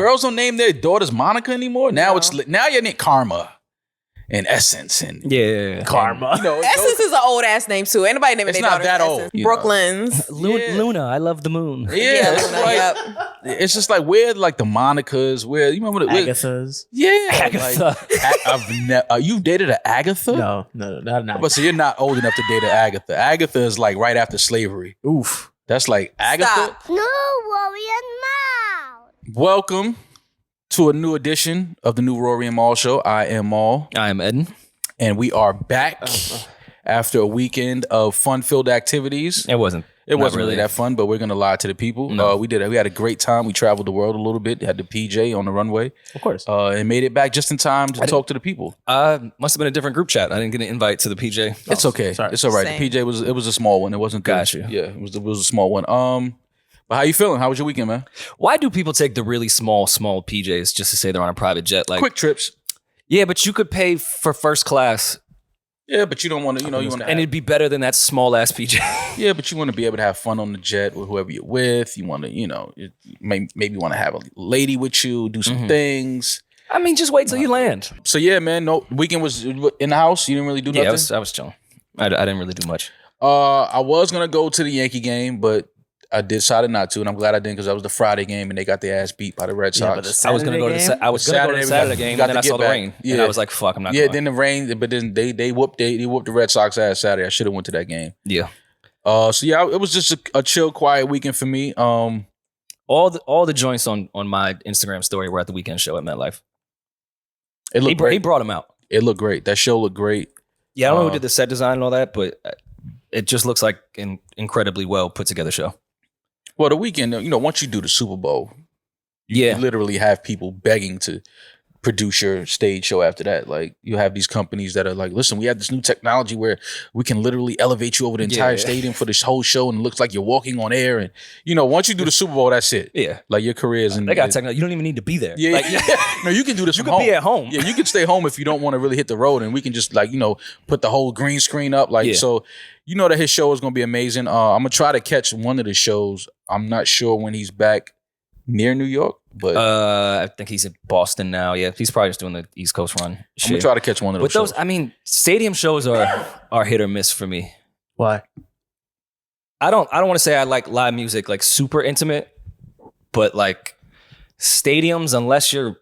Girls don't name their daughters Monica anymore. Now now you're named Karma and Essence and Karma. And, Essence is an old ass name too. Anybody naming their daughter that Essence. old. Brooklyn's. Luna, I love the moon. Yeah, it's just like where like the Monicas, where you remember the Agathas. Agatha. You've dated an Agatha? No, not. But so you're not old enough to date an Agatha. Agatha is like right after slavery. Oof. That's like Agatha. Stop. No worry and Welcome to a new edition of the new Rory and Mal show. I am Mal. I am Eddin. And we are back after a weekend of fun-filled activities. It wasn't really that fun, but we're going to lie to the people. No. We had a great time. We traveled the world a little bit. Had the PJ on the runway. Of course. And made it back just in time to talk to the people. Must have been a different group chat. I didn't get an invite to the PJ. It's okay. Sorry. It's all right. Same. The PJ was a small one. It wasn't good. Got you. Yeah, it was a small one. But how you feeling? How was your weekend, man? Why do people take the really small PJs just to say they're on a private jet? Like Quick trips. Yeah, but you could pay for first class. Yeah, but you don't want to, you want to. And it'd be better than that small ass PJ. Yeah, but you want to be able to have fun on the jet with whoever you're with. You want to, maybe want to have a lady with you, do some things. I mean, just wait till you land. So yeah, man. No, weekend was in the house. You didn't really do nothing. Yeah, I was chilling. I didn't really do much. I was gonna go to the Yankee game, but I decided not to, and I'm glad I didn't because that was the Friday game, and they got their ass beat by the Red Sox. I was gonna go to the Saturday game, and then I saw the rain, and I was like, "Fuck, I'm not." Yeah, going. then the rain, but then they whooped the Red Sox ass Saturday. I should have went to that game. Yeah. So yeah, it was just a chill, quiet weekend for me. All the joints on my Instagram story were at the weekend show at MetLife. It looked great. He brought them out. It looked great. That show looked great. Yeah, I don't know who did the set design and all that, but it just looks like an incredibly well put together show. Well, the weekend, once you do the Super Bowl, you literally have people begging to produce your stage show after that. Like, you have these companies that are like, listen, we have this new technology where we can literally elevate you over the entire stadium for this whole show, and it looks like you're walking on air. And, once you do the Super Bowl, that's it. Yeah. Like, your career is in... They got technology. You don't even need to be there. Yeah. No, you can do this You from can home. be at home. Yeah, you can stay home if you don't want to really hit the road, and we can just, put the whole green screen up. So... that his show is going to be amazing. I'm going to try to catch one of the shows. I'm not sure when he's back near New York, but... I think he's in Boston now. Yeah, he's probably just doing the East Coast run. I'm going to try to catch one of those shows. I mean, stadium shows are hit or miss for me. Why? I don't want to say I like live music, like super intimate, but like stadiums, unless you're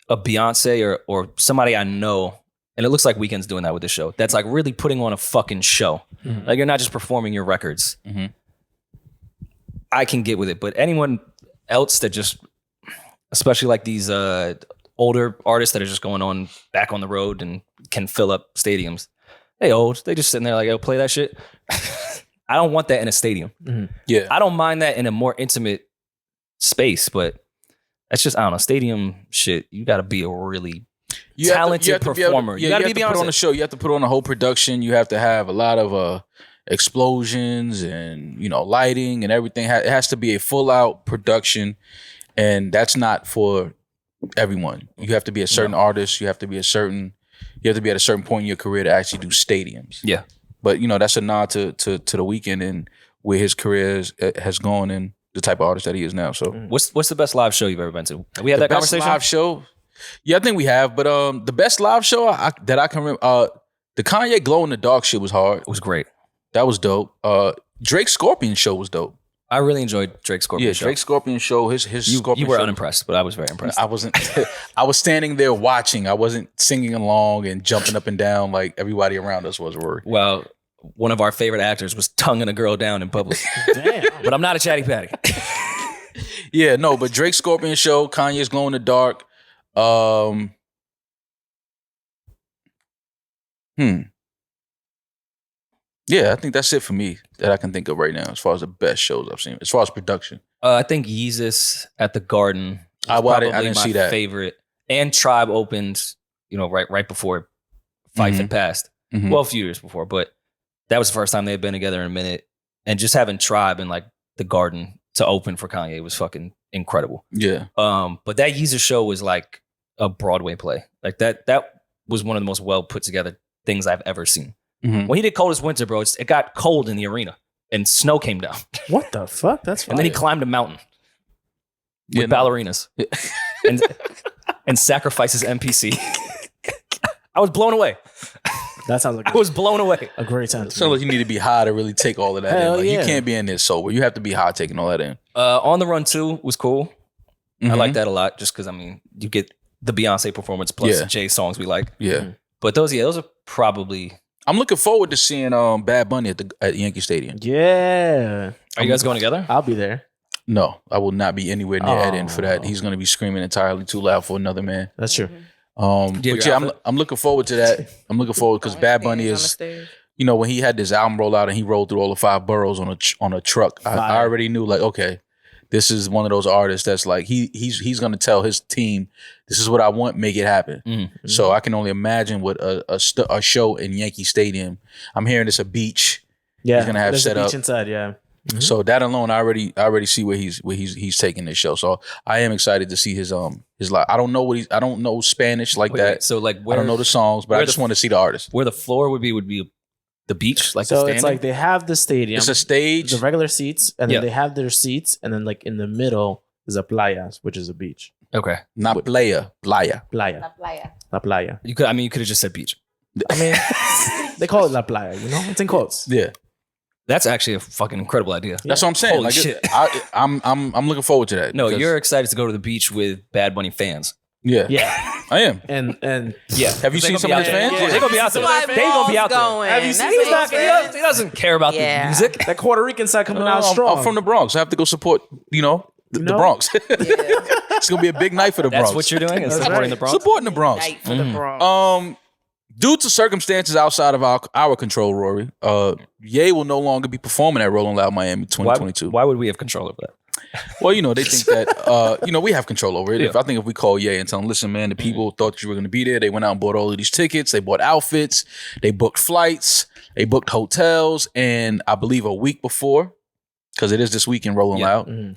a Beyonce or somebody I know... And it looks like Weeknd's doing that with this show. That's like really putting on a fucking show. Mm-hmm. Like, you're not just performing your records. Mm-hmm. I can get with it. But anyone else that just, especially like these older artists that are just going on back on the road and can fill up stadiums. They old. They just sitting there like, yo, play that shit. I don't want that in a stadium. Mm-hmm. Yeah. I don't mind that in a more intimate space, but that's just, I don't know, stadium shit. You got to be a really... talented performer. You gotta be put on the show. You have to put on a whole production. You have to have a lot of explosions and lighting and everything. It has to be a full out production, and that's not for everyone. You have to be a certain artist. You have to be at a certain point in your career to actually do stadiums. Yeah, but that's a nod to the Weeknd and where his career has gone and the type of artist that he is now. So what's the best live show you've ever been to? Have we had that conversation? Live show. Yeah, I think we have, but the best live show that I can remember, the Kanye Glow in the Dark shit was hard. It was great. That was dope. Drake Scorpion show was dope. I really enjoyed Drake Scorpion show. Yeah, Drake Scorpion show. His Scorpion. You were show. unimpressed, but I was very impressed. I wasn't. I was standing there watching. I wasn't singing along and jumping up and down like everybody around us was. Rory. Well, one of our favorite actors was tonguing a girl down in public. Damn. But I'm not a chatty patty. Yeah, no, but Drake Scorpion show, Kanye's Glow in the Dark. Yeah, I think that's it for me that I can think of right now as far as the best shows I've seen. As far as production. I think Yeezus at the Garden I didn't see that. Favorite. And Tribe opened, right before Fife had passed. Mm-hmm. Well, a few years before, but that was the first time they had been together in a minute. And just having Tribe in like the Garden to open for Kanye was fucking incredible. Yeah. But that Yeezus show was like a Broadway play. Like that was one of the most well put together things I've ever seen. Mm-hmm. When he did Coldest Winter, bro, it got cold in the arena and snow came down. What the fuck? That's fire. And then he climbed a mountain with ballerinas. and sacrifices MPC. I was blown away. That sounds like I was blown away. a great time. Sounds like you need to be high to really take all of that Hell in. Like, yeah. You can't be in this sober. You have to be high taking all that in. On the Run 2 was cool. I Mhm. like that a lot just because, I mean, you get the Beyonce performance plus Yeah. Jay songs we like. Yeah. But those are probably... I'm looking forward to seeing Bad Bunny at Yankee Stadium. Yeah. Are you guys going together? I'll be there. No, I will not be anywhere near Eddin for that. Oh. He's going to be screaming entirely too loud for another man. That's true. you But have yeah, your I'm looking forward to that. I'm looking forward because Bad Bunny is, you know, when he had this album roll out and he rolled through all the 5 boroughs on a truck, I already knew like, okay, this is one of those artists that's like he's going to tell his team, this is what I want, make it happen. Mm-hmm. So I can only imagine what a show in Yankee Stadium. I'm hearing it's a beach. Yeah. He's gonna have There's set a beach up. inside. Yeah. So that alone, I already see where he's taking this show. So I am excited to see his live. I don't know Spanish like that. Wait, so like I where, don't know the songs, but I where just the- want to see the artist. where the floor would be the beach, like So the it's standing? like they have the stadium, It's a stage. the regular seats, and then Yeah. they have their seats, and then like in the middle is a playa, which is a beach. Okay. Not playa. Playa. playa. La playa. You could have just said beach. I mean, they call it la playa, you know? It's in quotes. Yeah, That's actually a fucking incredible idea. that's what I'm saying. Holy Like, shit. I'm looking forward to that. No, because- you're excited to go to the beach with Bad Bunny fans. Yeah, Yeah. I am. And Yeah. Have you seen some of his fans? Yeah. They're gonna be out there. That's why They gonna be out Ball's there. going. Have you seen That's his what knock- he said. He doesn't care about Yeah. the music. that Puerto Rican side coming out I'm strong. from the Bronx. I have to go support, the Bronx. It's gonna be a big night for the Bronx. That's what you're doing, is That's supporting right. the Bronx. Supporting the Bronx. Night for the Bronx. Due to circumstances outside of our control, Rory, Ye will no longer be performing at Rolling Loud Miami 2022. Why would we have control over that? Well, they think that we have control over it. Yeah. I think if we call Ye and tell him, listen, man, the people thought you were going to be there. They went out and bought all of these tickets. They bought outfits. They booked flights. They booked hotels. And I believe a week before, because it is this week in Rolling Loud,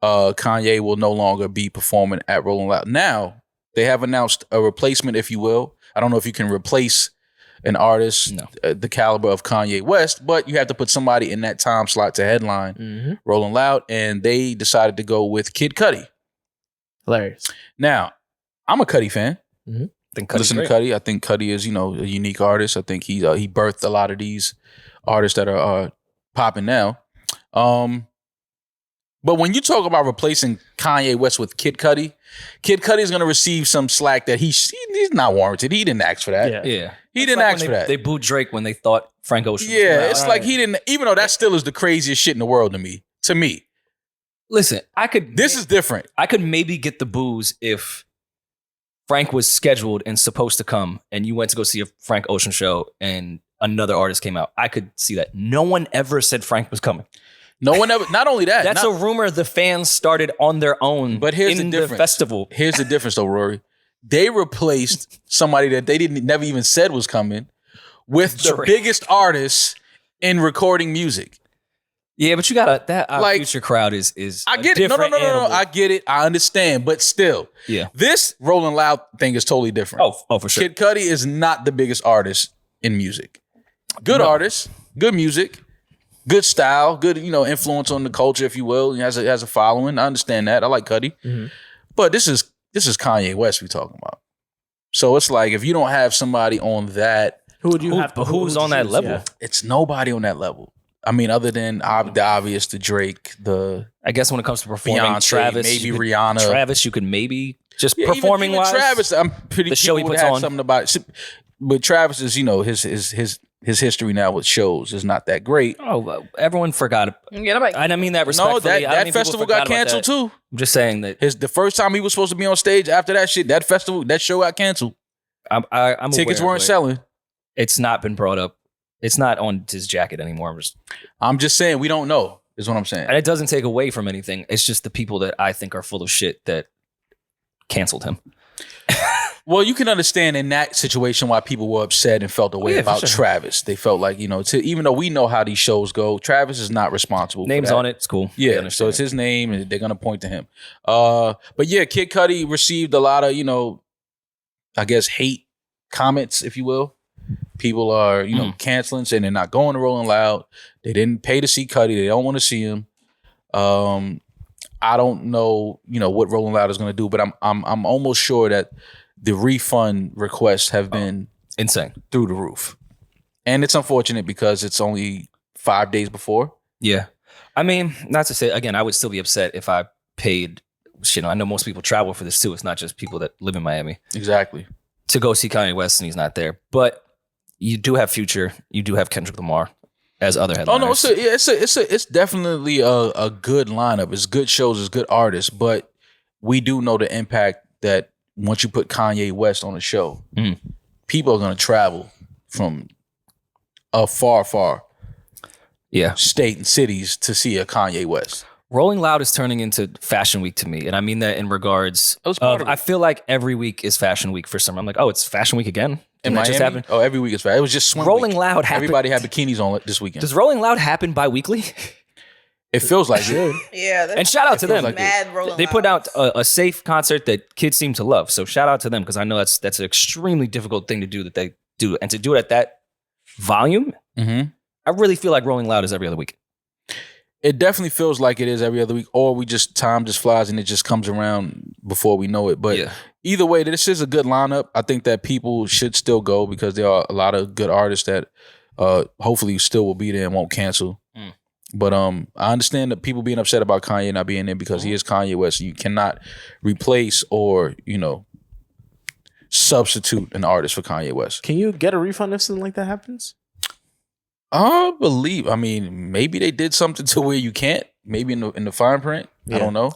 Kanye will no longer be performing at Rolling Loud. Now, they have announced a replacement, if you will. I don't know if you can replace an artist the caliber of Kanye West, but you have to put somebody in that time slot to headline Rolling Loud, and they decided to go with Kid Cudi. Hilarious. Now, I'm a Cudi fan. I think Cudi's Listen great. to Cudi. I think Cudi is, a unique artist. I think he birthed a lot of these artists that are popping now. But when you talk about replacing Kanye West with Kid Cudi is going to receive some slack that he's not warranted. He didn't ask for that. Yeah. Yeah. He It's didn't like ask when for that. They booed Drake when they thought Frank Ocean was Yeah, coming out. it's like he didn't, even though that still is the craziest shit in the world to me. Listen, This is different. I could maybe get the booze if Frank was scheduled and supposed to come and you went to go see a Frank Ocean show and another artist came out. I could see that. No one ever said Frank was coming. No one ever, not only that. That's a rumor the fans started on their own But here's in the difference. festival. Here's the difference though, Rory. They replaced somebody that they never even said was coming with the Drake. biggest artist in recording music. Yeah, but you got that our Like, future crowd is I a get it. No, different animal. I get it. I understand. But still, Yeah. this Rolling Loud thing is totally different. Oh, for sure. Kid Cudi is not the biggest artist in music. Good artist, good music, good style, good influence on the culture, if you will. He has a following. I understand that. I like Cudi, but this is Kanye West we talking about. So it's like if you don't have somebody on that, Who would you have? But who's on that level? Yeah. it's nobody on that level. I mean, other than the obvious, the Drake, the I guess when it comes to performing, Beyonce, Travis, maybe you could- Rihanna. Travis, you could maybe just Yeah, performing even wise. Travis, I'm pretty the show he people would puts have on. something about it. But Travis is, his history now with shows is not that great. Oh, well, everyone forgot. Yeah, nobody. I didn't mean that No, respectfully. I don't that mean people festival forgot got about canceled that. too. I'm just saying that The first time he was supposed to be on stage after that shit, that show got canceled. I'm Tickets aware, weren't but selling. It's not been brought up. It's not on his jacket anymore. I'm just saying we don't know. Is what I'm saying. And it doesn't take away from anything. It's just the people that I think are full of shit that canceled him. Well, you can understand in that situation why people were upset and felt the way yeah, for about sure. Travis. They felt like even though we know how these shows go, Travis is not responsible. Names for that. on it. It's cool. I Yeah, understand so it's it. his name, and they're gonna point to him. But yeah, Kid Cudi received a lot of I guess hate comments, if you will. People are canceling, saying they're not going to Rolling Loud. They didn't pay to see Cudi. They don't want to see him. I I don't know, what Rolling Loud is going to do, but I'm almost sure that the refund requests have been insane through the roof. And it's unfortunate because it's only 5 days before. Yeah. I mean, not to say, again, I would still be upset if I paid, I know most people travel for this too. It's not just people that live in Miami. Exactly. To go see Kanye West and he's not there. But you do have Future. You do have Kendrick Lamar as other headliners. Oh, no, it's definitely a good lineup. It's good shows. It's good artists. But we do know the impact that once you put Kanye West on a show, people are going to travel from a far state and cities to see a Kanye West. Rolling Loud is turning into Fashion Week to me. And I mean that in regards of, I feel like every week is Fashion Week for summer. I'm like, oh, it's Fashion Week again? In Miami? Just happened? Oh, every week is fashion. It was just swim Rolling week. Loud happened. Everybody had bikinis on this weekend. Does Rolling Loud happen bi-weekly? It feels like it. Yeah. And shout out to them. Like Mad Rolling They put Louds. out a safe concert that kids seem to love. So shout out to them because I know that's an extremely difficult thing to do that they do. And to do it at that volume, I really feel like Rolling Loud is every other week. It definitely feels like it is every other week, or time just flies and it just comes around before we know it. But either way, this is a good lineup. I think that people should still go because there are a lot of good artists that hopefully still will be there and won't cancel. But I understand that people being upset about Kanye not being there because he is Kanye West. You cannot replace or, substitute an artist for Kanye West. Can you get a refund if something like that happens? I mean, maybe they did something to where you can't. Maybe in the fine print. I don't know.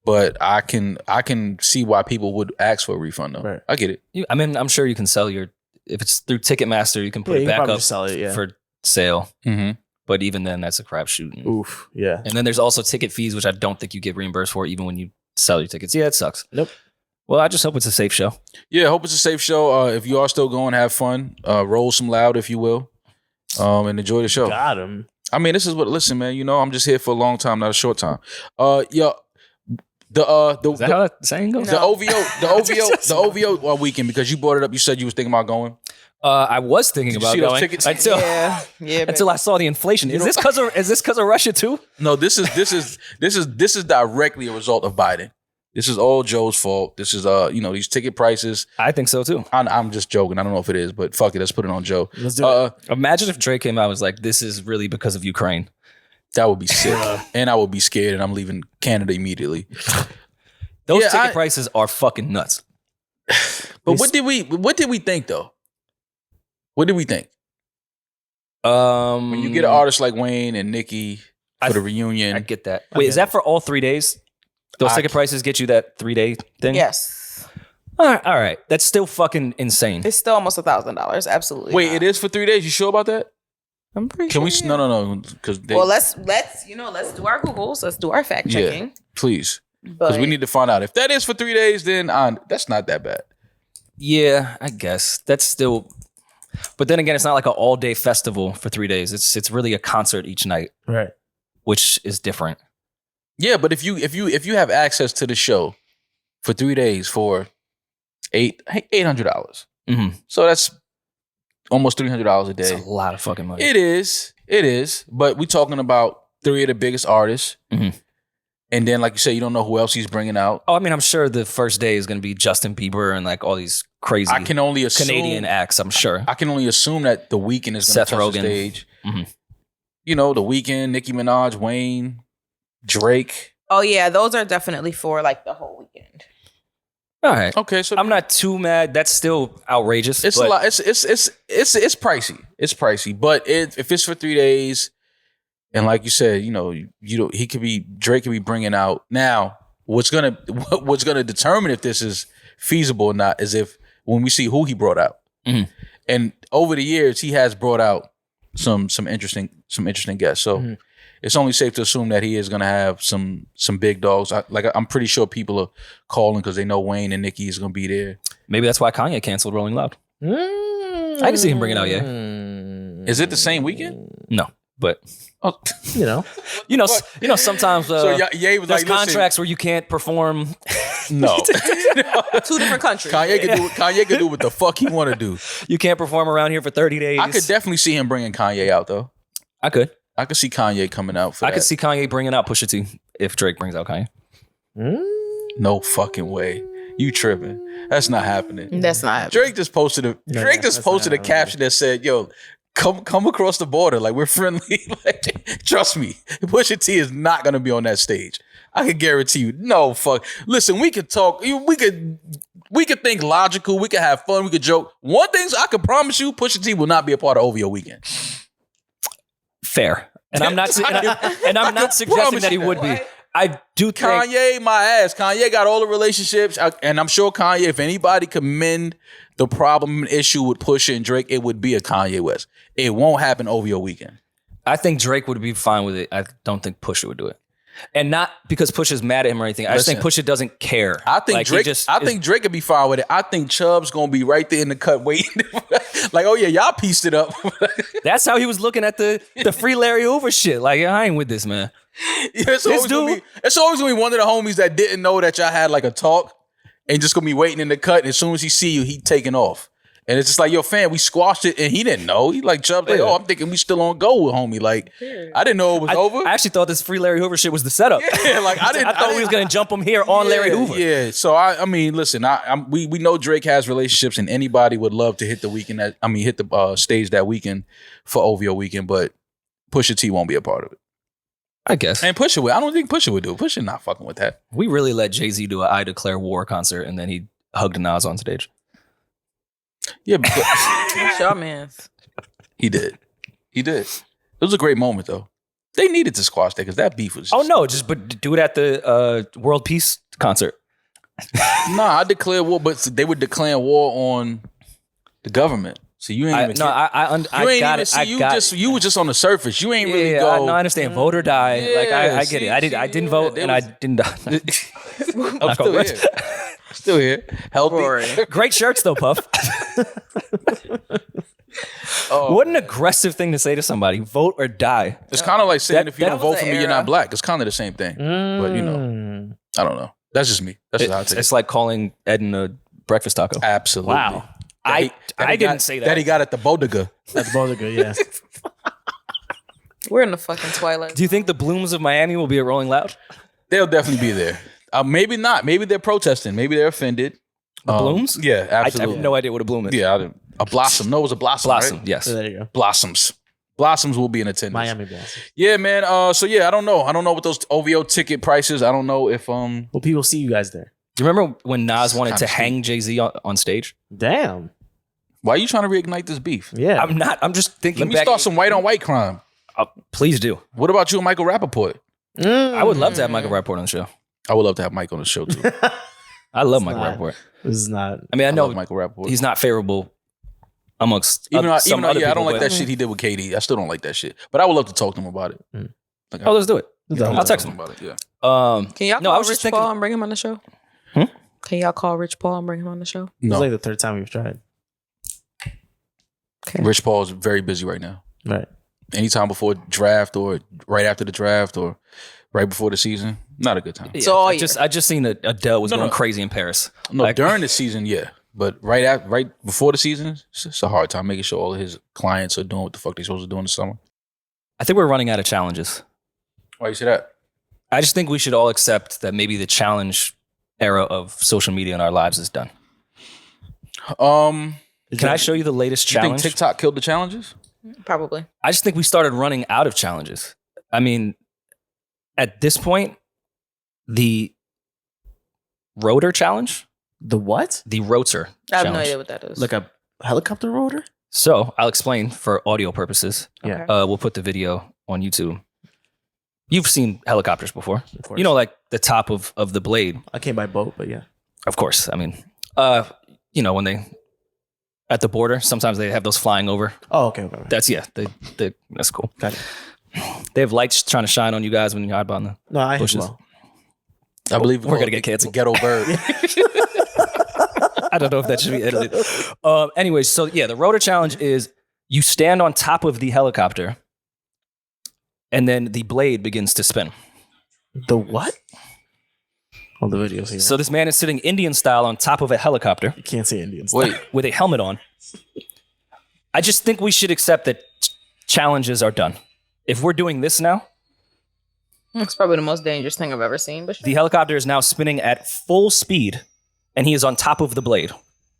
But I can see why people would ask for a refund though. Right. I get it. I'm sure you can sell if it's through Ticketmaster, you can put it back up sell it, for sale. Mm-hmm. But even then, that's a crapshoot. Oof, yeah. And then there's also ticket fees, which I don't think you get reimbursed for even when you sell your tickets. Yeah, it sucks. Nope. Well, I just hope it's a safe show. Yeah, hope it's a safe show. If you are still going, have fun. Roll some loud if you will. And enjoy the show. Got him. I mean, listen, man, I'm just here for a long time, not a short time. Is that how that saying goes? The OVO weekend, because you brought it up, you said you was thinking about going. I was thinking about see those going tickets? until I saw the inflation. Is this because of Russia too? No, this is directly a result of Biden. This is all Joe's fault. This is these ticket prices. I think so too. I'm just joking. I don't know if it is, but fuck it, let's put it on Joe. Let's do it. Imagine if Drake came out and was like, "This is really because of Ukraine." That would be sick, and I would be scared, and I'm leaving Canada immediately. Those ticket prices are fucking nuts. But what did we think though? What did we think? When you get an artist like Wayne and Nicki for the reunion, I get that. Wait, is that for all 3 days? Those ticket prices get you that 3-day thing? Yes. All right. That's still fucking insane. It's still almost $1,000. Absolutely. Wait, it is for 3 days? You sure about that? I'm pretty Can sure. we? No. Because let's do our Googles. Let's do our fact checking. Yeah, please. Because we need to find out if that is for 3 days. Then that's not that bad. Yeah, I guess that's still. But then again, it's not like an all-day festival for 3 days. It's really a concert each night, Right. which is different. Yeah, but if you have access to the show for 3 days for $800, so that's almost $300 a day. It's a lot of fucking money. It is. But we're talking about 3 of the biggest artists, and then like you said, you don't know who else he's bringing out. Oh, I mean, I'm sure the first day is going to be Justin Bieber and like all these crazy. I can only assume Canadian acts. I'm sure. I can only assume that The Weeknd is going to touch Rogen. the stage. The Weeknd, Nicki Minaj, Wayne, Drake. Oh yeah, those are definitely for like the whole weekend. All right. Okay, so I'm not too mad. That's still outrageous. It's a lot. It's pricey. It's pricey, but if it's for 3 days, and like you said, Drake could be bringing out. Now, what's gonna determine if this is feasible or not is if when we see who he brought out, and over the years he has brought out some interesting guests. So it's only safe to assume that he is gonna have some big dogs. I'm pretty sure people are calling because they know Wayne and Nicki is gonna be there. Maybe that's why Kanye canceled Rolling Loud. I can see him bringing out. Yeah. Is it the same weekend? No, but. Oh. Sometimes so Ye was there's like, contracts where you can't perform. No, 2 different countries. Kanye can do what the fuck he want to do. You can't perform around here for 30 days. I could definitely see him bringing Kanye out though. I could see Kanye coming out for I that. could see Kanye bringing out Pusha T if Drake brings out Kanye. No fucking way. You tripping? That's not happening. That's not happening. Drake just posted a caption that said, "Yo, come across the border, like we're friendly." Like, trust me, Pusha T is not gonna be on that stage. I can guarantee you. No fuck. Listen, we could talk. We could think logical. We could have fun. We could joke. One thing I can promise you, Pusha T will not be a part of OVO weekend. Fair, and I'm not suggesting that he would be. I do think Kanye, my ass. Kanye got all the relationships, and I'm sure Kanye, if anybody could mend the problem and issue with Pusha and Drake, it would be a Kanye West. It won't happen OVO weekend. I think Drake would be fine with it. I don't think Pusha would do it. And not because Pusha's mad at him or anything. I just think Pusha doesn't care. I think Drake. I think Drake could be fine with it. I think Chubb's gonna be right there in the cut waiting. Like, oh yeah, y'all pieced it up. That's how he was looking at the free Larry Hoover shit. Like, I ain't with this, man. Yeah, it's always gonna be one of the homies that didn't know that y'all had like a talk and just gonna be waiting in the cut. And as soon as he see you, he taking off. And it's just like, yo, fam, we squashed it, and he didn't know. He like Chubb's like, oh, I'm thinking we still on go with homie. Like, I didn't know it was over. I actually thought this free Larry Hoover shit was the setup. Yeah, like I thought we was gonna jump him here on Larry Hoover. Yeah. So I mean, listen, we know Drake has relationships, and anybody would love to hit the weekend. Hit the stage that weekend for OVO weekend, but Pusha T won't be a part of it. I guess. And Pusha would. I don't think Pusha would do it. Pusha not fucking with that. We really let Jay-Z do an I Declare War concert, and then he hugged Nas on stage. Yeah, but Y'all man. He did. It was a great moment though. They needed to squash that because that beef was. But do it at the World Peace concert. Nah, I declare war, but they were declaring war on the government. So you ain't even. No, I got it. You were just on the surface. You ain't really go. I understand. Vote or die. Yeah, I get it. I didn't vote, and I didn't die. I'm still here. Still here. Healthy. Rory. Great shirts though, Puff. What an aggressive thing to say to somebody. Vote or die. It's kind of like saying if you don't vote for me, era. you're not black. It's kind of the same thing. But you know, I don't know. That's just me. That's just how I take it. It's like calling Eddin a breakfast taco. Absolutely. Wow. I didn't say that. That he got at the bodega. That's both good, yeah. We're in the fucking twilight. Do you think the Blooms of Miami will be at Rolling Loud? They'll definitely be there. Maybe not. Maybe they're protesting. Maybe they're offended. The Blooms? Yeah, absolutely. I have no idea what a bloom is. Yeah, a blossom. No, it was a blossom. Blossom, Right? yes. So there you go. Blossoms. Blossoms will be in attendance. Miami Blossoms. Yeah, man. So yeah, I don't know. I don't know what those OVO ticket prices. I don't know if Will people see you guys there? Do you remember when Nas wanted to kinda hang Jay-Z on stage? Damn. Why are you trying to reignite this beef? Yeah. I'm not. I'm just thinking Let me back. start some white on white crime. Please do. What about you and Michael Rappaport? I would love to have Michael Rappaport on the show. I would love to have Mike on the show too. I love It's Michael not- Rappaport. This is not. I mean, I know love Michael Rappaport. he's not favorable amongst Even though, some I other don't people, like but- that shit he did with Katie. I still don't like that shit. But I would love to talk to him about it. Like, Oh, let's do it. I'll text him. about it. Yeah. Can y'all No, I call was just Rich thinking- Paul and bring him on the show? Hmm? Can y'all call Rich Paul and bring him on the show? It's No, like the third time we've tried. Okay. Rich Paul is very busy right now. Right. Anytime before draft or right after the draft or right before the season, not a good time. Yeah, So all I year. just seen that Adele was No, going no. crazy in Paris. No, Like- during the season, yeah. But right before the season, it's a hard time making sure all of his clients are doing what the fuck they're supposed to do in the summer. I think we're running out of challenges. Why you say that? I just think we should all accept that maybe the challenge era of social media in our lives is done. Can I show you the latest You think challenge? TikTok killed the challenges? Probably. I just think we started running out of challenges. I mean, at this point, the rotor challenge, The what? the rotor I have no challenge. idea what that is. Like a helicopter rotor? So I'll explain for audio purposes. Yeah. We'll put the video on YouTube. You've seen helicopters before. Of course. You know, like the top of the blade. I came by boat, but yeah. Of course. I mean, when they at the border, sometimes they have those flying over. Oh, okay. That's that's cool. Got it. They have lights trying to shine on you guys when you hide behind them. No, I Bushes. well. I believe We're gonna get canceled. Ghetto bird. I don't know if that should be edited. Anyways, so yeah, the rotor challenge is you stand on top of the helicopter and then the blade begins to spin. The what? Oh, the videos here. So this man is sitting Indian style on top of a helicopter You can't say Indians. Wait, with a helmet on. I just think we should accept that challenges are done. If we're doing this now, It's probably the most dangerous thing I've ever seen. But The helicopter is now spinning at full speed, and he is on top of the blade.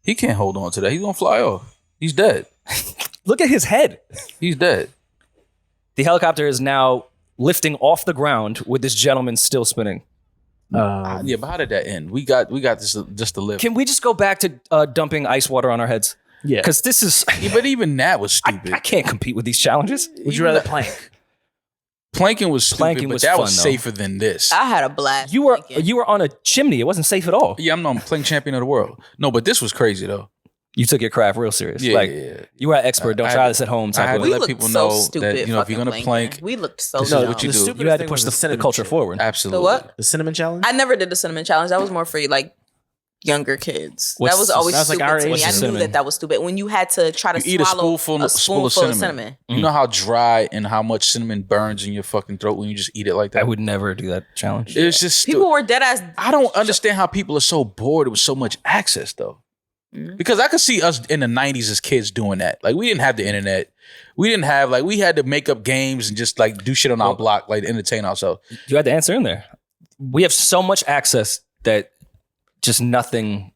He can't hold on to that. He's gonna fly off. He's dead. Look at his head. He's dead. The helicopter is now lifting off the ground with this gentleman still spinning. Yeah, but how did that end? We got this just to live. Can we just go back to dumping ice water on our heads? Yeah. Because this is... Yeah, but even that was stupid. I can't compete with these challenges. Would you rather plank? Planking was stupid, Planking but was that fun, was though. safer than this. I had a blast. You thinking. were on a chimney. It wasn't safe at all. Yeah, I'm plank champion of the world. No, but this was crazy though. You took your craft real serious. Yeah, like, yeah. you were an expert. Don't I try had- this at home. I Type had of to We let looked people so know stupid. that, you know, if you're gonna fucking plank, planking. We looked so this is dumb. what you the do. stupidest You had to thing push was the cinnamon culture shit. forward. Absolutely. The what? The cinnamon challenge? I never did the cinnamon challenge. That was more for like younger kids. What's- that was always that was like stupid our to age. me. What's I the knew cinnamon? that was stupid. When you had to try to You eat a swallow spoonful of cinnamon. You know how dry and how much cinnamon burns in your fucking throat when you just eat it like that? I would never do that challenge. It's just People were dead ass. I don't understand how people are so bored with so much access though. Because I could see us in the 90s as kids doing that. Like we didn't have the internet. We didn't have like we had to make up games and just like do shit on our block, like to entertain ourselves. You had the answer in there. We have so much access that just nothing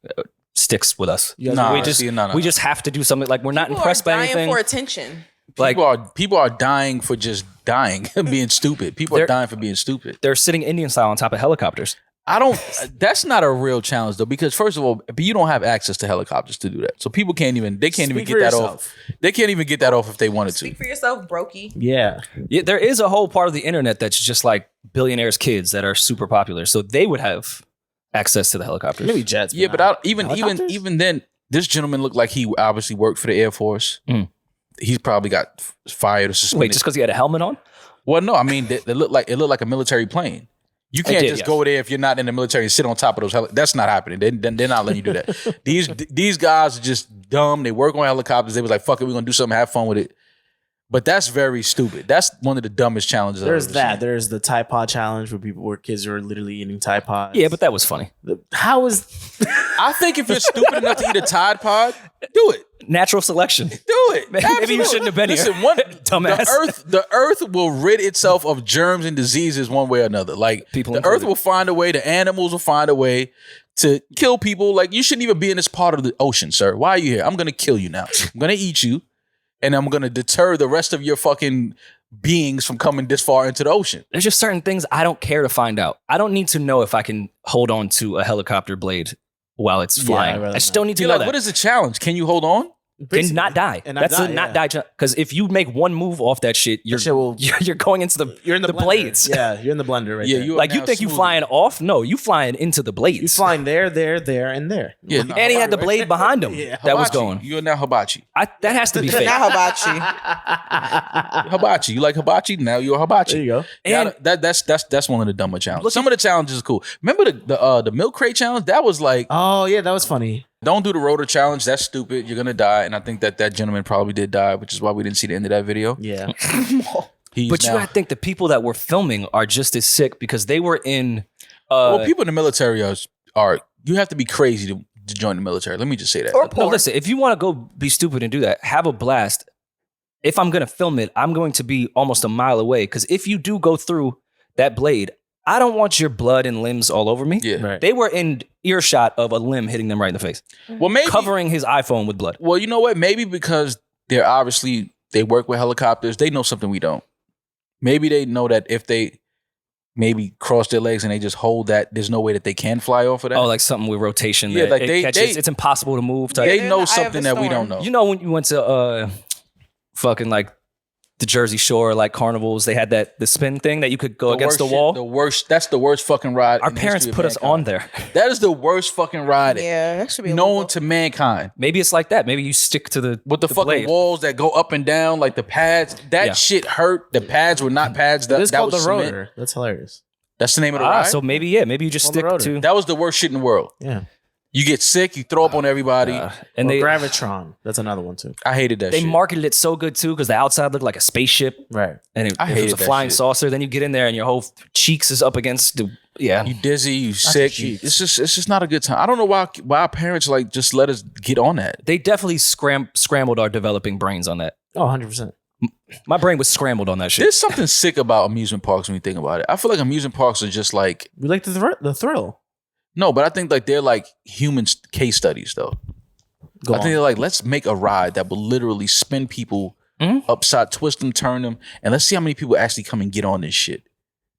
sticks with us. Nah, we just see, no. we just have to do something. Like we're not People impressed are by dying anything. for attention. Like people are dying for just dying and being stupid. People are They're- dying for being stupid. they're sitting Indian style on top of helicopters. I don't. That's not a real challenge though, because first of all, you don't have access to helicopters to do that. So people can't even. They can't even Speak get for that yourself. off. They can't even get that off if they wanted Speak to. for yourself, brokey. Yeah. Yeah, there is a whole part of the internet that's just like billionaires' kids that are super popular, so they would have access to the helicopters. Maybe jets. Yeah, but even Helicopters? then, this gentleman looked like he obviously worked for the Air Force. Mm. He's probably got fired or suspended. Wait, just because he had a helmet on? Well, no, I mean, it looked like a military plane. You can't did, just yes. go there if you're not in the military and sit on top of those. That's not happening. They're not letting you do that. These guys are just dumb. They work on helicopters. They was like, fuck it, we're gonna do something, have fun with it. But that's very stupid. That's one of the dumbest challenges. There's I've ever that. seen. There's the Tide Pod challenge where kids are literally eating Tide Pods. Yeah, but that was funny. How is I think if you're stupid enough to eat a Tide Pod, do it. Natural selection. Do it. Maybe you Absolutely. shouldn't have been here. Listen, Dumbass. The earth will rid itself of germs and diseases one way or another. Like People the included. earth will find a way, the animals will find a way to kill people. Like you shouldn't even be in this part of the ocean, sir. Why are you here? I'm gonna kill you now. I'm gonna eat you, and I'm gonna deter the rest of your fucking beings from coming this far into the ocean. There's just certain things I don't care to find out. I don't need to know if I can hold on to a helicopter blade while it's flying. I'd rather I just not. don't need to You're know like, that. what is the challenge? Can you hold on? Can not die. And That's a yeah. not die. Because if you make one move off that shit, you're shit will- you're going into the you're in the, blender. blades. Yeah, you're in the blender right Yeah, there. you are Like you now think you smooth. flying off? No, you flying into the blades. You're flying there, and there. Yeah, And he had the blade behind him Yeah. that was Hibachi. going. You're now hibachi. That has to be fake. Not hibachi. Hibachi. You like hibachi? Now you're hibachi. There you go. And That's one of the dumber challenges. Some of the challenges are cool. Remember the milk crate challenge? That was like, Oh yeah, that was funny. don't do the rotor challenge. That's stupid. You're gonna die. And I think that gentleman probably did die, which is why we didn't see the end of that video. Yeah. He's but you now, gotta think the people that were filming are just as sick because they were in. well, people in the military are you have to be crazy to join the military. Let me just say that. Or No, poor. listen. If you want to go be stupid and do that, have a blast. If I'm gonna film it, I'm going to be almost a mile away because if you do go through that blade, I don't want your blood and limbs all over me. Yeah. Right. They were in earshot of a limb hitting them right in the face, Well, maybe covering his iPhone with blood. Well, you know what? Maybe because they work with helicopters, they know something we don't. Maybe they know that if they maybe cross their legs and they just hold that, there's no way that they can fly off of that. Oh, like something with rotation. Yeah, that like it they- catches, it's impossible to move. Type. they in know the eye of something the that we storm. don't know. You know when you went to fucking like the Jersey Shore like carnivals, they had the spin thing that you could go against the worst wall. shit, the worst. That's the worst fucking ride. Our in the parents history of put us on mankind. there. That is the worst fucking ride Yeah, that should be known illegal. to mankind. Maybe it's like that. Maybe you stick to the With the fucking blade. walls that go up and down, like the pads. That Yeah. shit hurt. The pads were not pads. That, It's that called was the cement. rotor. That's hilarious. That's the name of the ride. So maybe maybe you just On the stick rotor. to That was the worst shit in the world. Yeah. You get sick, you throw up on everybody. and Or they Gravitron. That's another one too. I hated that they shit. marketed it so good too because the outside looked like a spaceship Right. and it I was a hated that flying shit. saucer. Then you get in there and your whole cheeks is up against the You dizzy, you sick. cheeks. It's just not a good time. I don't know why our parents just let us get on that. They definitely scrambled our developing brains on that. Oh, 100%. My brain was scrambled on that shit. There's something sick about amusement parks when you think about it. I feel like amusement parks are just like We like the thrill. no, but I think like they're like human case studies though. I think they're like, let's make a ride that will literally spin people upside, twist them, turn them, and let's see how many people actually come and get on this shit.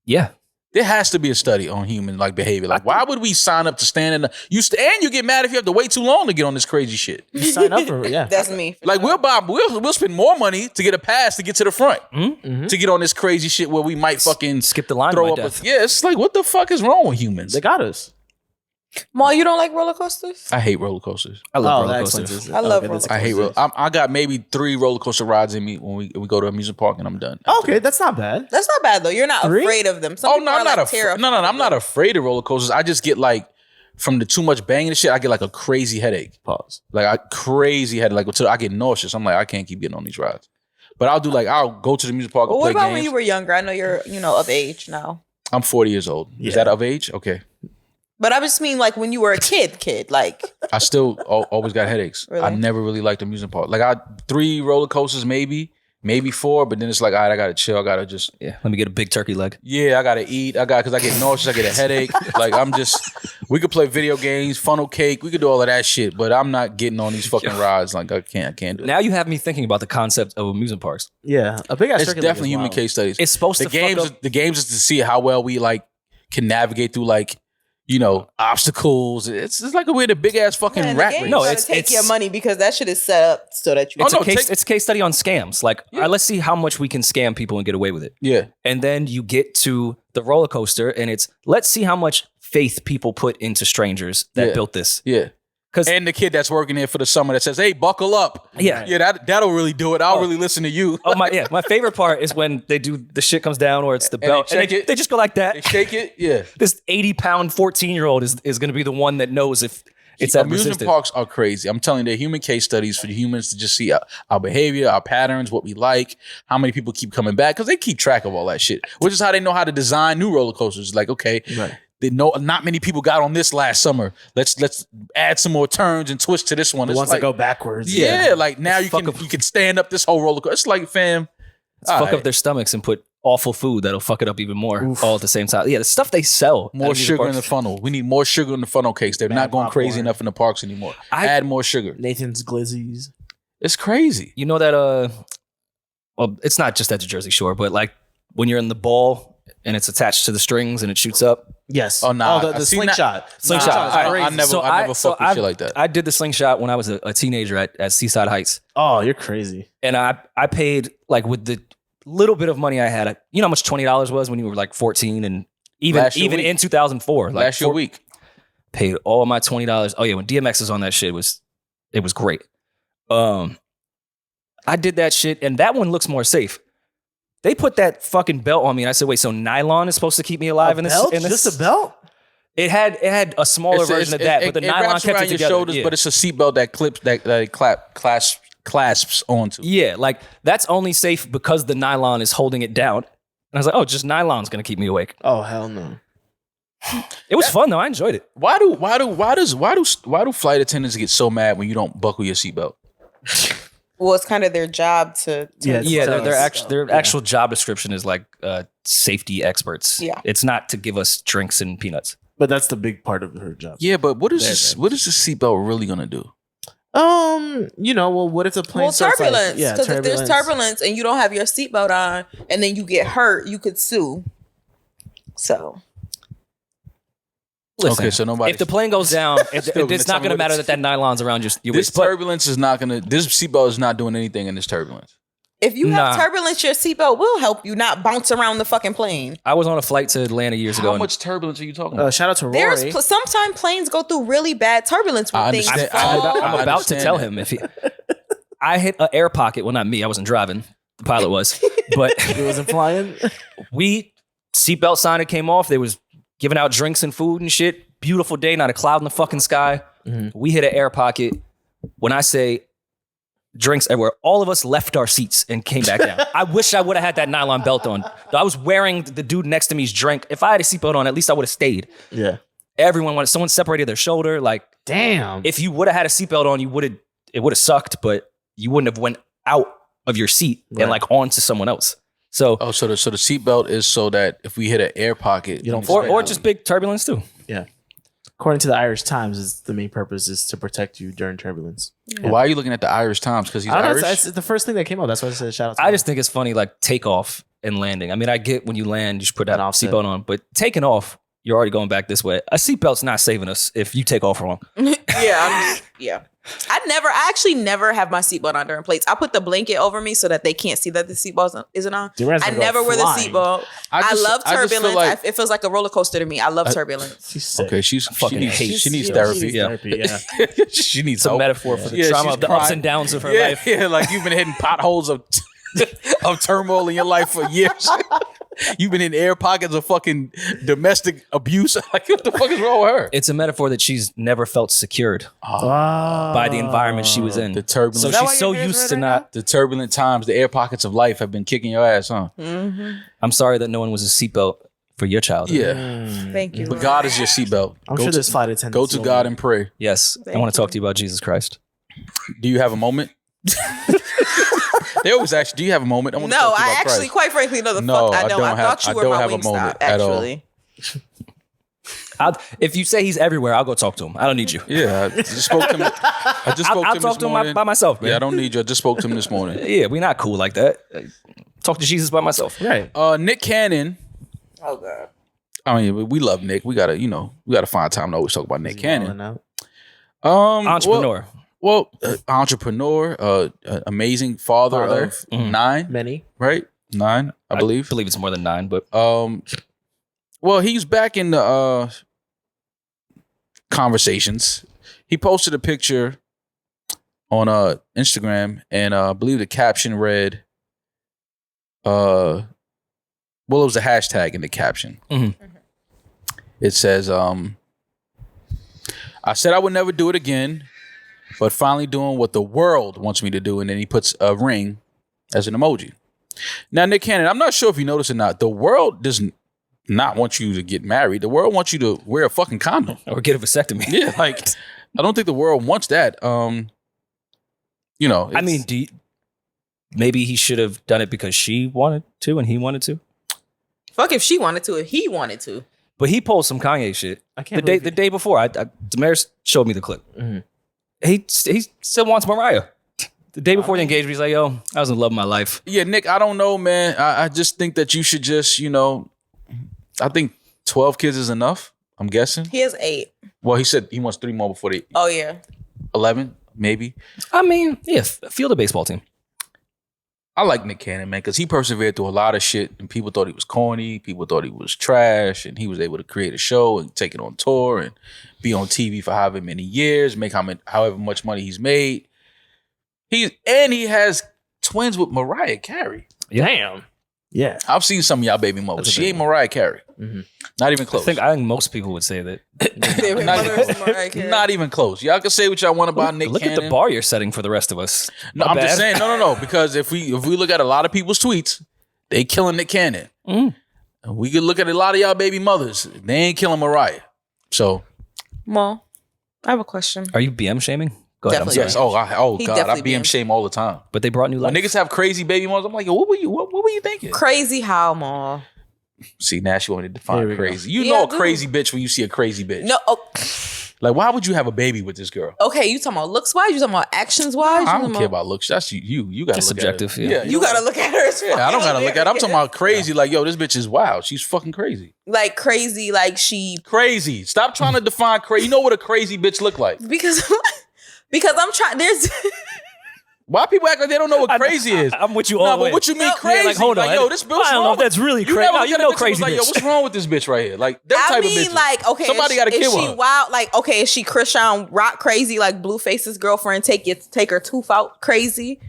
Yeah. There has to be a study on human like behavior. Like, why would we sign up to stand in the and you get mad if you have to wait too long to get on this crazy shit. You sign up for it, yeah. That's me. Like we'll spend more money to get a pass to get to the front. To get on this crazy shit where we might fucking Skip the line throw by up death. yeah, it's like what the fuck is wrong with humans? They got us. Ma, you don't like roller coasters? I hate roller coasters. I love roller that coasters. explains it. I love Okay, roller that's I hate explains roller. it. I got maybe 3 roller coaster rides in me when we go to amusement park and I'm done. Okay, that's not bad. That's not bad though. You're not 3? afraid of them. Some Oh people no, are I'm not like afraid. No, I'm not afraid of roller coasters. I just get like from the too much banging and shit. I get like a crazy headache. Pause. Like I crazy headache. Like until I get nauseous. I'm like I can't keep getting on these rides. But I'll go to the music park Well, and what play about games. when you were younger? I know you're, of age now. I'm 40 years old. Yeah. Is that of age? Okay. But I just mean like when you were a kid, like I still always got headaches. Really? I never really liked amusement park. Like I 3 roller coasters maybe 4, but then it's like all right, I gotta chill. I gotta just Yeah. Let me get a big turkey leg. I gotta eat. Because I get nauseous. I get a headache. Like we could play video games, funnel cake. We could do all of that shit. But I'm not getting on these fucking rides. Like I can't do it. Now you have me thinking about the concept of amusement parks. Yeah, a big ass It's turkey leg definitely is human wild. case studies. It's supposed the to games. fuck up. The games is to see how well we like can navigate through like obstacles. It's like we're in a big ass fucking man, rat the game race. No, gotta it's- take it's- your money because that shit is set up so that you. Oh, It's no, it's a case study on scams. Like, all right, let's see how much we can scam people and get away with it. Yeah. And then you get to the roller coaster, and it's let's see how much faith people put into strangers that Yeah. built this. Yeah. 'Cause- And the kid that's working there for the summer that says, "Hey, buckle up." Yeah. Yeah, that'll really do it. I'll really listen to you. Oh my favorite part is when they do the shit comes down or it's the they belt, and check it. they just go like They that. shake it. Yeah. This 80-pound 14-year-old is going to be the one that knows if it's that Amusement resistant. parks are crazy. I'm telling you, they're human case studies for the humans to just see our behavior, our patterns, what we like, how many people keep coming back, because they keep track of all that shit, which is how they know how to design new roller coasters. Like, okay, they know not many people got on this last summer. Let's add some more turns and twist to this one. The It's ones like, that go backwards. yeah, like now you Fuck can stand up this whole roller coaster. It's like, fam, Let's fuck up their stomachs and put awful food that'll fuck it up even more all at the same time. Yeah, the stuff they sell. more sugar in the funnel. We need more sugar in the funnel cakes. They're not going crazy popcorn. enough in the parks anymore. I- Add more sugar. Nathan's Glizzies. It's crazy. You know that well, it's not just at the Jersey Shore, but like when you're in the ball and it's attached to the strings and it shoots up. Yes. Oh, nah. the See, slingshot. Slingshot. Nah, I crazy. never fucked with shit like that. I did the slingshot when I was a teenager at Seaside Heights. Oh, you're crazy. And I paid like with the little bit of money I had. You know how much $20 was when you were like 14 and Last year even week. in 2004. Like Last year week. paid all my $20. Oh yeah, when DMX was on that shit, it was great. I did that shit, and that one looks more safe. They put that fucking belt on me, and I said, "Wait, so nylon is supposed to keep me alive in this?" Belt? In this? Just a belt? It had a smaller version of that, but the nylon wraps kept around it your together. shoulders, yeah. but it's a seatbelt that clips that clasps onto. Yeah, like that's only safe because the nylon is holding it down. And I was like, "Oh, just nylon's gonna keep me awake." Oh, hell no. It was fun though. I enjoyed it. Why do flight attendants get so mad when you don't buckle your seatbelt? Well, it's kind of their job to Yeah, Yeah, tell their us. actual job description is like safety experts. Yeah. It's not to give us drinks and peanuts. But that's the big part of her job. Yeah, but what is There, this seatbelt really gonna do? Well, what if the plane starts like- turbulence. Because if there's turbulence and you don't have your seatbelt on, and then you get hurt, you could sue. So Listen, Okay, so nobody. if the plane goes down, it's Still gonna not tell going me to what matter it's- that nylon's around your this waist. But turbulence is not gonna. This seatbelt is not doing anything in this turbulence. if you have Nah. turbulence, your seatbelt will help you not bounce around the fucking plane. I was on a flight to Atlanta years ago. How and much turbulence are you talking about? Shout out to Rory. Sometimes planes go through really bad turbulence when I things understand- fall. I'm I about to understand tell that. him if he. I hit an air pocket. Well, not me. I wasn't driving. The pilot was. But It wasn't flying. seatbelt sign it came off. They was giving out drinks and food and shit. Beautiful day, not a cloud in the fucking sky. We hit an air pocket. When I say drinks everywhere, all of us left our seats and came back down. I wish I would have had that nylon belt on. I was wearing the dude next to me's drink. If I had a seatbelt on, at least I would have stayed. Yeah. Someone separated their shoulder. Like Damn. if you would have had a seatbelt on, it would have sucked, but you wouldn't have went out of your seat Right. and like onto someone else. So So the seatbelt is so that if we hit an air pocket, You don't or just big turbulence too. Yeah. According to the Irish Times, is the main purpose is to protect you during turbulence. Why are you looking at the Irish Times? Because he's I don't know, Irish. it's the first thing that came up. That's why I said shout out to I him. just think it's funny, like takeoff and landing. I mean, I get when you land, you should put that An offset. seatbelt on, but taking off, you're already going back this way. A seatbelt's not saving us if you take off wrong. Yeah. I actually never have my seatbelt on during plates. I put the blanket over me so that they can't see that the seatbelt isn't on. Demaris I gonna go never wear the flying. seatbelt. I love I just feel turbulence. like- It feels like a roller coaster to me. I love turbulence. She's sick. Okay, she needs therapy. Yeah. She needs It's a help. metaphor for the Yeah, trauma she's of the ups crying. and downs of her Yeah, life. yeah, like you've been hitting potholes of turmoil in your life for years. You've been in air pockets of fucking domestic abuse. Like, what the fuck is wrong with her? It's a metaphor that she's never felt secured by the environment she was in. The turbulence. So that why she's so your hair's used red to right not. The turbulent times, the air pockets of life have been kicking your ass, huh? I'm sorry that no one was a seatbelt for your childhood. Yeah. Thank you. But God is your seatbelt. I'm Go sure to- there's flight attendants. Go to God and pray. Yes. I want to talk to you about Jesus Christ. Do you have a moment? They always ask you, do you have a moment? I want to No, talk to you I about actually, Christ. quite frankly, no, the No, fuck I don't. I thought I you were don't my have a Wingstop, moment at all. actually. If you say he's everywhere, I'll go talk to him. I don't need you. Yeah, I just spoke to him. I just spoke I'll to him talk this to him morning. by myself, man. Yeah, I don't need you. I just spoke to him this morning. Yeah, we're not cool like that. Talk to Jesus by myself. Right. Nick Cannon. Oh god. I mean, we love Nick. We gotta find time to always talk about Nick Cannon. Out. Entrepreneur. Well, entrepreneur, amazing father of Mhm. 9, Many. right? 9, I believe. I believe it's more than 9, but Well, he's back in the conversations. He posted a picture on Instagram, and I believe the caption read, well, it was a hashtag in the caption. Mhm. It says, I said I would never do it again, but finally doing what the world wants me to do. And then he puts a ring as an emoji. Now, Nick Cannon, I'm not sure if you noticed or not. The world does not want you to get married. The world wants you to wear a fucking condom. or get a vasectomy. Yeah, like, I don't think the world wants that. I mean, maybe he should have done it because she wanted to and he wanted to. Fuck if she wanted to, if he wanted to. But he pulled some Kanye shit. I can't The day before, Demaris showed me the clip. Mhm. He still wants Mariah. The day before the engagement, he's like, yo, I was in love with my life. Yeah, Nick, I don't know, man. I just think that you should just, I think 12 kids is enough, I'm guessing. He has 8. Well, he said he wants 3 more before the Oh yeah. 11, maybe. I mean, yeah, field a baseball team. I like Nick Cannon, man, because he persevered through a lot of shit, and people thought he was corny, people thought he was trash, and he was able to create a show and take it on tour and be on TV for however many years, make however much money he's made. He has twins with Mariah Carey. Damn. Yeah. I've seen some of y'all baby mothers. That's a She big ain't Mariah Carey. Mhm. Not even I close. think most people would say that. Not even close. Y'all can say what y'all want about Nick Look Cannon. at the bar you're setting for the rest of us. No, My I'm just bad. saying, no. Because if we look at a lot of people's tweets, they killing Nick Cannon. Mm. And we could look at a lot of y'all baby mothers. They ain't killing Mariah. So Mo, I have a question. Are you BM shaming? Go ahead. I'm Definitely. sorry. yes. He God, I definitely BM BM. shame all the time. But they brought new When life. niggas have crazy baby mothers, I'm like, yo, what were you thinking? Crazy how, Mo? See, now she wanted to Here define we go. crazy. You Yeah, know I a do. crazy bitch when you see a crazy bitch. No. Like, why would you have a baby with this girl? Okay, you talking about looks wise? You talking about actions wise? I don't care about looks. That's you. You gotta That's look subjective, at it. yeah. You gotta look at her. As Yeah, I don't gotta look at it. I'm talking about crazy. Like, yo, this bitch is wild. She's fucking crazy. like crazy, like she Crazy. Stop trying to define crazy. You know what a crazy bitch look like. because I'm trying. There's Why people act like they don't know what crazy is? I'm with you all No, the way. but what you mean No, crazy? Yeah, like, hold on. yo, this bitch. I don't know if that's really You crazy. never No, look you at a know bitch and crazy was like, yo, bitch. what's wrong with this bitch right here? Like, that type I mean, of bitch. like, okay, Somebody got a kid is with she her. wild? Like, okay, is she Christian rock crazy? Like Blueface's girlfriend take her tooth out crazy?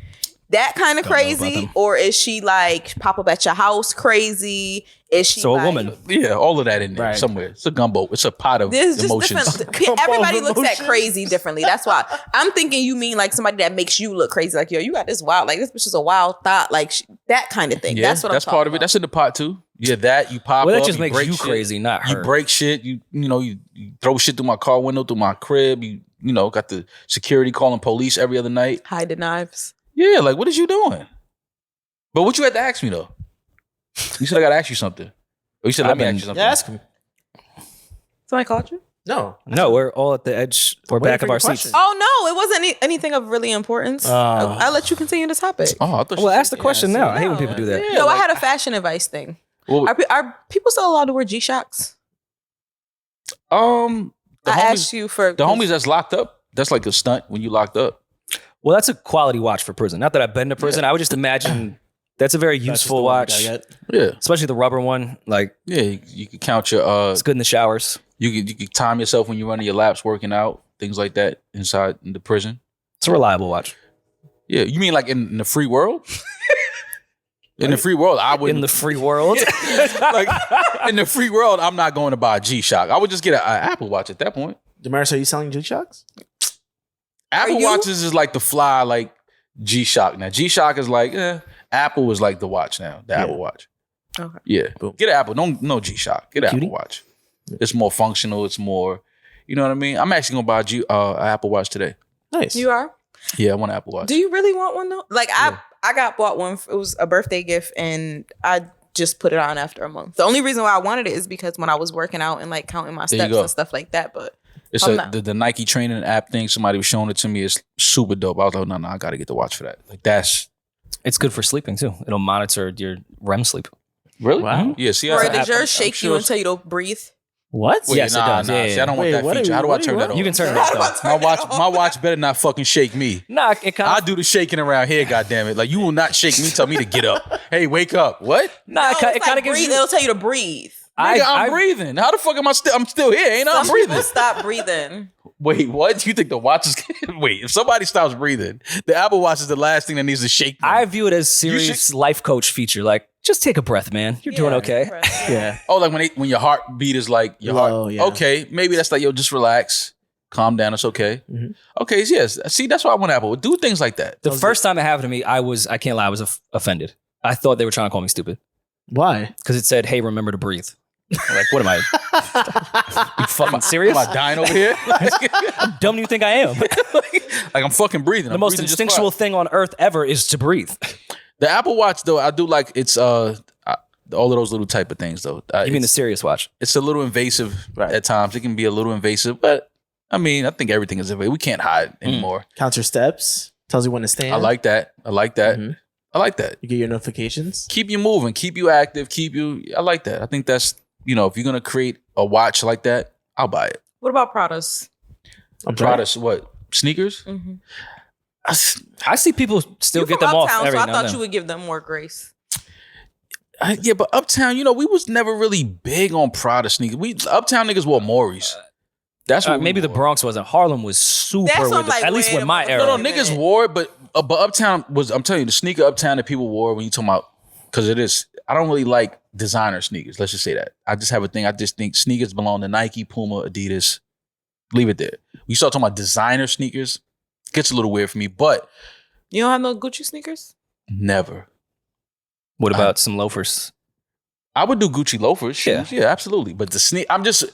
That kind of Don't know about crazy, them. or is she like pop up at your house crazy? Is she So like, a woman. Yeah, all of that in there Right. somewhere. It's a gumbo. It's a pot of There's just emotions. different. Everybody looks at emotions. crazy differently. That's why I'm thinking you mean like somebody that makes you look crazy. Like, yo, you got this wild. Like, this bitch is a wild thought. Like that kind of thing. Yeah, That's what that's I'm part of it. talking That's in the pot too. Yeah, that you pop Well, that up. just you makes break you shit. crazy, not her. You break shit. You throw shit through my car window, through my crib. You got the security calling police every other night. about. Hide the knives. Yeah, like what is you doing? But what you had to ask me though? You said I got to ask you something. Or you said let me ask you something. Yeah, ask him. Somebody called you? No. No, we're all at the edge or waiting back for of your our seats. question. Oh no, it wasn't anything of really importance. I'll let you continue the topic. Oh, I thought Well, ask the question now. I hate when no. people do that. No, I had a fashion advice thing. Well, Are people still allowed to wear G-Shocks? the I homies, asked you for the homies that's locked up. That's like a stunt when you locked up. Well, that's a quality watch for prison. Not that I've been to prison. I would just imagine that's a very That's just useful the one watch, you gotta get. Yeah, especially the rubber one. Like, yeah. You can count your. it's good in the showers. You can time yourself when you're running your laps, working out, things like that inside in the prison. It's a reliable watch. Yeah, you mean like in the free world? In the free world, I would. In the free world. Like in the free world, I'm not going to buy a G-Shock. I would just get an Apple Watch at that point. Demaris, are you selling G-Shocks? Apple you? Watches is like the fly, like G-Shock. Now G-Shock is like Apple is like the watch now. The Apple Watch. Okay. Yeah, Boom. get an Apple. No G-Shock. Get an Cutie? Apple Watch. It's more functional. It's more. You know what I mean? I'm actually gonna buy an Apple Watch today. Nice. You are? Yeah, I want an Apple Watch. Do you really want one though? Like I got bought one. It was a birthday gift, and I just put it on after a month. The only reason why I wanted it is because when I was working out and like counting my There you steps go. and stuff like that. But It's I'm not. the Nike training app thing. Somebody was showing it to me. It's super dope. I was like, no, I got to get the watch for that. Like that's It's good for sleeping too. It'll monitor your REM sleep. really Wow. Yeah. See, Rory, I- did I'm yours shake sure you it's- and tell you to breathe? What? Wait, Yes, it does. Yeah, See, I don't want Wait, that what are feature. you- How do I what are turn you that on? You on? can turn it off though. My watch better not fucking shake me. Nah, it kind I of. do the shaking around here, goddammit. Like you will not shake me. Tell me to get up. Hey, wake up. What? Nah, No, it kind of gives breathe. you. It'll tell you to breathe. Nigga, I'm breathing. How the fuck am I still? I'm still here. Ain't I? I'm Some people breathing. stop breathing. Wait, what? You think the watch is? Wait, if somebody stops breathing, the Apple Watch is the last thing that needs to shake. Them. I view it as serious life coach feature. Like, just take a breath, man. You're doing okay. Yeah. Oh, like when your heartbeat is like your Low, heart. yeah. Okay, maybe that's like yo, just relax, calm down. It's okay. Mhm. Okay, yes. See, that's why I want Apple. Do things like that. The first time it happened to me, I can't lie, I was offended. I thought they were trying to call me stupid Why? because it said, "Hey, remember to breathe." I'm like, what am I? You fucking serious? Am I dying over here? How dumb do you think I am? Like I'm fucking breathing. The I'm most breathing just instinctual fine. thing on earth ever is to breathe. The Apple Watch though, I do like it's all of those little type of things though. You mean the It's- serious watch? it's a little invasive Right. at times. It can be a little invasive, but I mean, I think everything is invasive. We can't hide anymore. Counts your steps. Tells you when to stand. I like that. I like that. Mhm. I like that. You get your notifications. Keep you moving, keep you active, I like that. I think that's, if you're gonna create a watch like that, I'll buy it. What about Pradas? I'm sorry. Prada, what? Sneakers? Mm-hmm. I see people still You get from them off Uptown, every so I now thought and you then. would give them more grace. Yeah, but Uptown, we was never really big on Prada sneakers. Uptown niggas wore Maury's. That's what we Maybe the wore. Bronx wasn't. Harlem was super That's with what I'm it, like, at least wait with a my minute. era. No, Wait a niggas minute. wore it, but Uptown was, I'm telling you, the sneaker Uptown that people wore when you talking about, because it is, I don't really like designer sneakers. Let's just say that. I just have a thing. I just think sneakers belong to Nike, Puma, Adidas. Leave it there. We start talking about designer sneakers, gets a little weird for me, but You don't have no Gucci sneakers? never. What about some loafers? I would do Gucci loafers, shoes. Yeah, absolutely. But the I'm just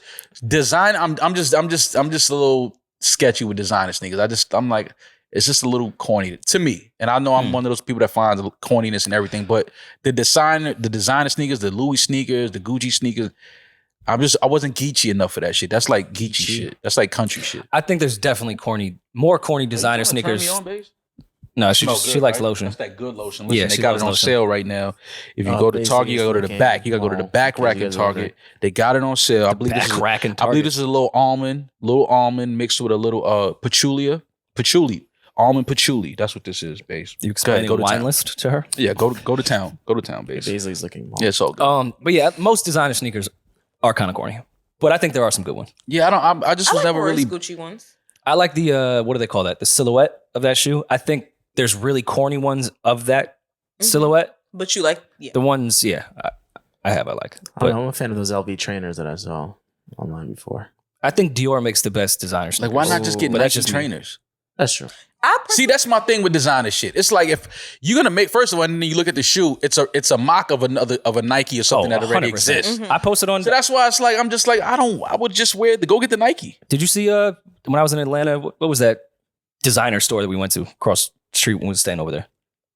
design. I'm just a little sketchy with designer sneakers. I'm like, it's just a little corny to me. And I know I'm one of those people that finds corniness and everything. But the designer sneakers, the Louis sneakers, the Gucci sneakers, I wasn't geeky enough for that shit. That's like geeky shit. That's like country shit. I think there's definitely more corny designer sneakers. No, she likes lotion. That's that good lotion. Listen, Yeah, they she got loves it on lotion. sale right now. If you Oh, go to basically Target, you gotta go to the it's back. You gotta go to the fucking back mall, rack because in you guys are Target. They got it on sale. I believe back this is rack in I believe Target. this is a little almond mixed with a little patchouli. Almond patchouli. That's what this is, base. You Go explaining ahead, a wine town. list to her? Yeah, go to town. Go to town, base. Baisley's looking mall. Yeah, it's all good. But yeah, most designer sneakers are kind of corny, but I think there are some good ones. Yeah, I just I was like never Rory's really. Gucci ones. I like the what do they call that? The silhouette of that shoe. I think there's really corny ones of that silhouette. But you like, yeah. The ones, yeah, I like. I don't But know, I'm a fan of those LV trainers that I saw online before. I think Dior makes the best designer Like, sneakers. why not just get But that's Nike just me. trainers? That's true. See, that's my thing with designer shit. It's like if you're gonna make, first of all, and then you look at the shoe, it's a mock of a Nike or something that already 100%. exists. I posted on. So that's why it's like I'm just like I would just wear go get the Nike. Did you see when I was in Atlanta? What was that designer store that we went to across the street when we were staying over there?